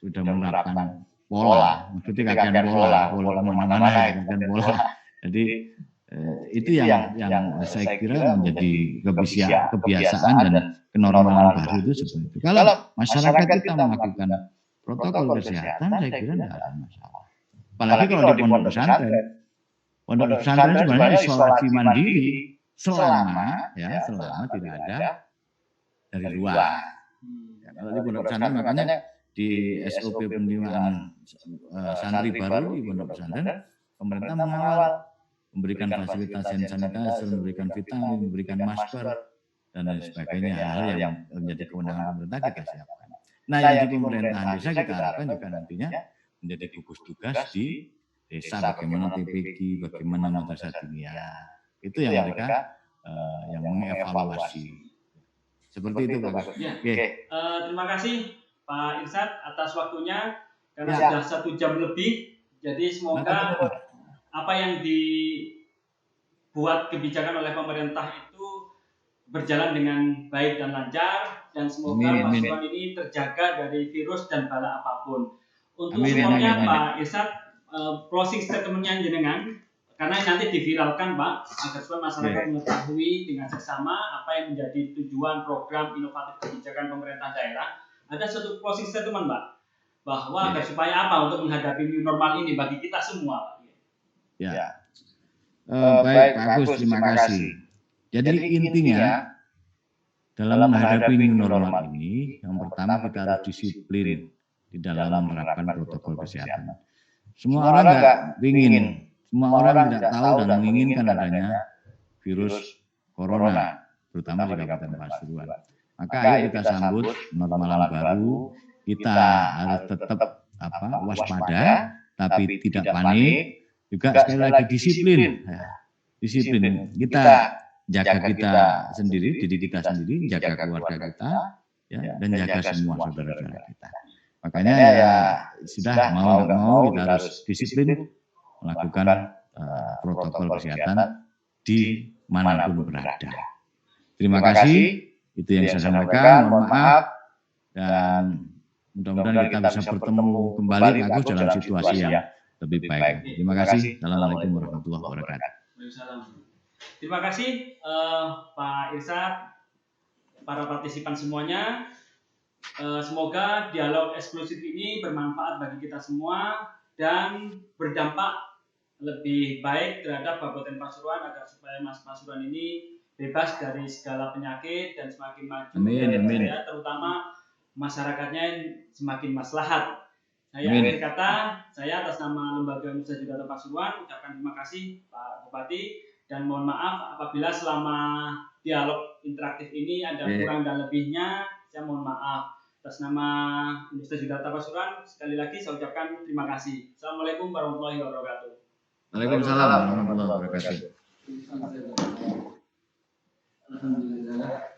Speaker 4: sudah menerapkan pola. Maksudnya kajian pola kemana-mana kajian pola. Jadi itu yang saya kira menjadi kebiasaan dan kenormalan baru itu seperti itu. Kalau masyarakat kita melakukan protokol kesehatan, saya kira tidak ada masalah. Apalagi kalau di pondok pesantren. Pondok pesantren sebenarnya isolasi mandiri selama tidak ada dari luar. Ya, kalau di pondok pesantren makanya di SOP penerimaan santri baru di pondok pesantren, pemerintah mengawal, memberikan fasilitas hand sanitizer, memberikan vitamin, memberikan masker dan lain sebagainya, hal yang menjadi kewenangan pemerintah kita siapkan. Nah yang di pemerintahan desa kita harapkan juga nantinya menjadi gugus tugas di desa, bagaimana TPQ, bagaimana madrasah diniyah. Itu yang mereka yang mengevaluasi. Seperti itu Pak.
Speaker 2: Ya. Terima kasih Pak Irsyad atas waktunya karena sudah 1 jam lebih. Jadi semoga apa yang dibuat kebijakan oleh pemerintah itu berjalan dengan baik dan lancar dan semoga Pasuruan ini terjaga dari virus dan bala apapun. Untuk semuanya Pak Irsyad, closing statement-nya jenengan karena nanti diviralkan Pak agar supaya masyarakat mengetahui dengan seksama apa yang menjadi tujuan program inovatif kebijakan pemerintah daerah. Ada satu closing statement Pak bahwa agar supaya apa untuk menghadapi new normal ini bagi kita semua Pak.
Speaker 4: Ya. Baik Pak Agus, terima kasih. Jadi intinya dalam menghadapi new normal ini, yang pertama kita harus disiplin di dalam menerapkan protokol kesehatan. Semua orang nggak ingin, semua orang tidak tahu dan menginginkan adanya virus corona, terutama di Kabupaten Pasuruan. Maka ayo kita sambut normal baru, kita harus tetap waspada, tapi tidak panik, juga sekali lagi disiplin. Disiplin, kita jaga kita sendiri, diri kita sendiri, jaga keluarga kita, ya, dan jaga semua saudara-saudara kita. Makanya ya sudah mau nggak mau kita harus disiplin melakukan protokol kesehatan di manapun berada. Terima kasih, itu yang saya sampaikan. Mohon maaf dan mudah-mudahan kita bisa bertemu kembali Agus dalam situasi yang lebih baik. Terima kasih. Assalamualaikum warahmatullahi wabarakatuh.
Speaker 2: Terima kasih Pak Irsyad, para partisipan semuanya. Semoga dialog eksklusif ini bermanfaat bagi kita semua dan berdampak lebih baik terhadap Kabupaten Pasuruan agar supaya Mas Pasuruan ini bebas dari segala penyakit dan semakin maju, terutama masyarakatnya semakin maslahat. Saya akhir kata, saya atas nama Lembaga Universitas Yudhata Pasuruan ucapkan terima kasih Pak Bupati dan mohon maaf apabila selama dialog interaktif ini ada kurang dan lebihnya, saya mohon maaf. Atas nama Universitas Yudhata Pasuruan sekali lagi saya ucapkan terima kasih. Assalamualaikum warahmatullahi wabarakatuh.
Speaker 4: Waalaikumsalam warahmatullahi wabarakatuh.
Speaker 5: Alhamdulillah.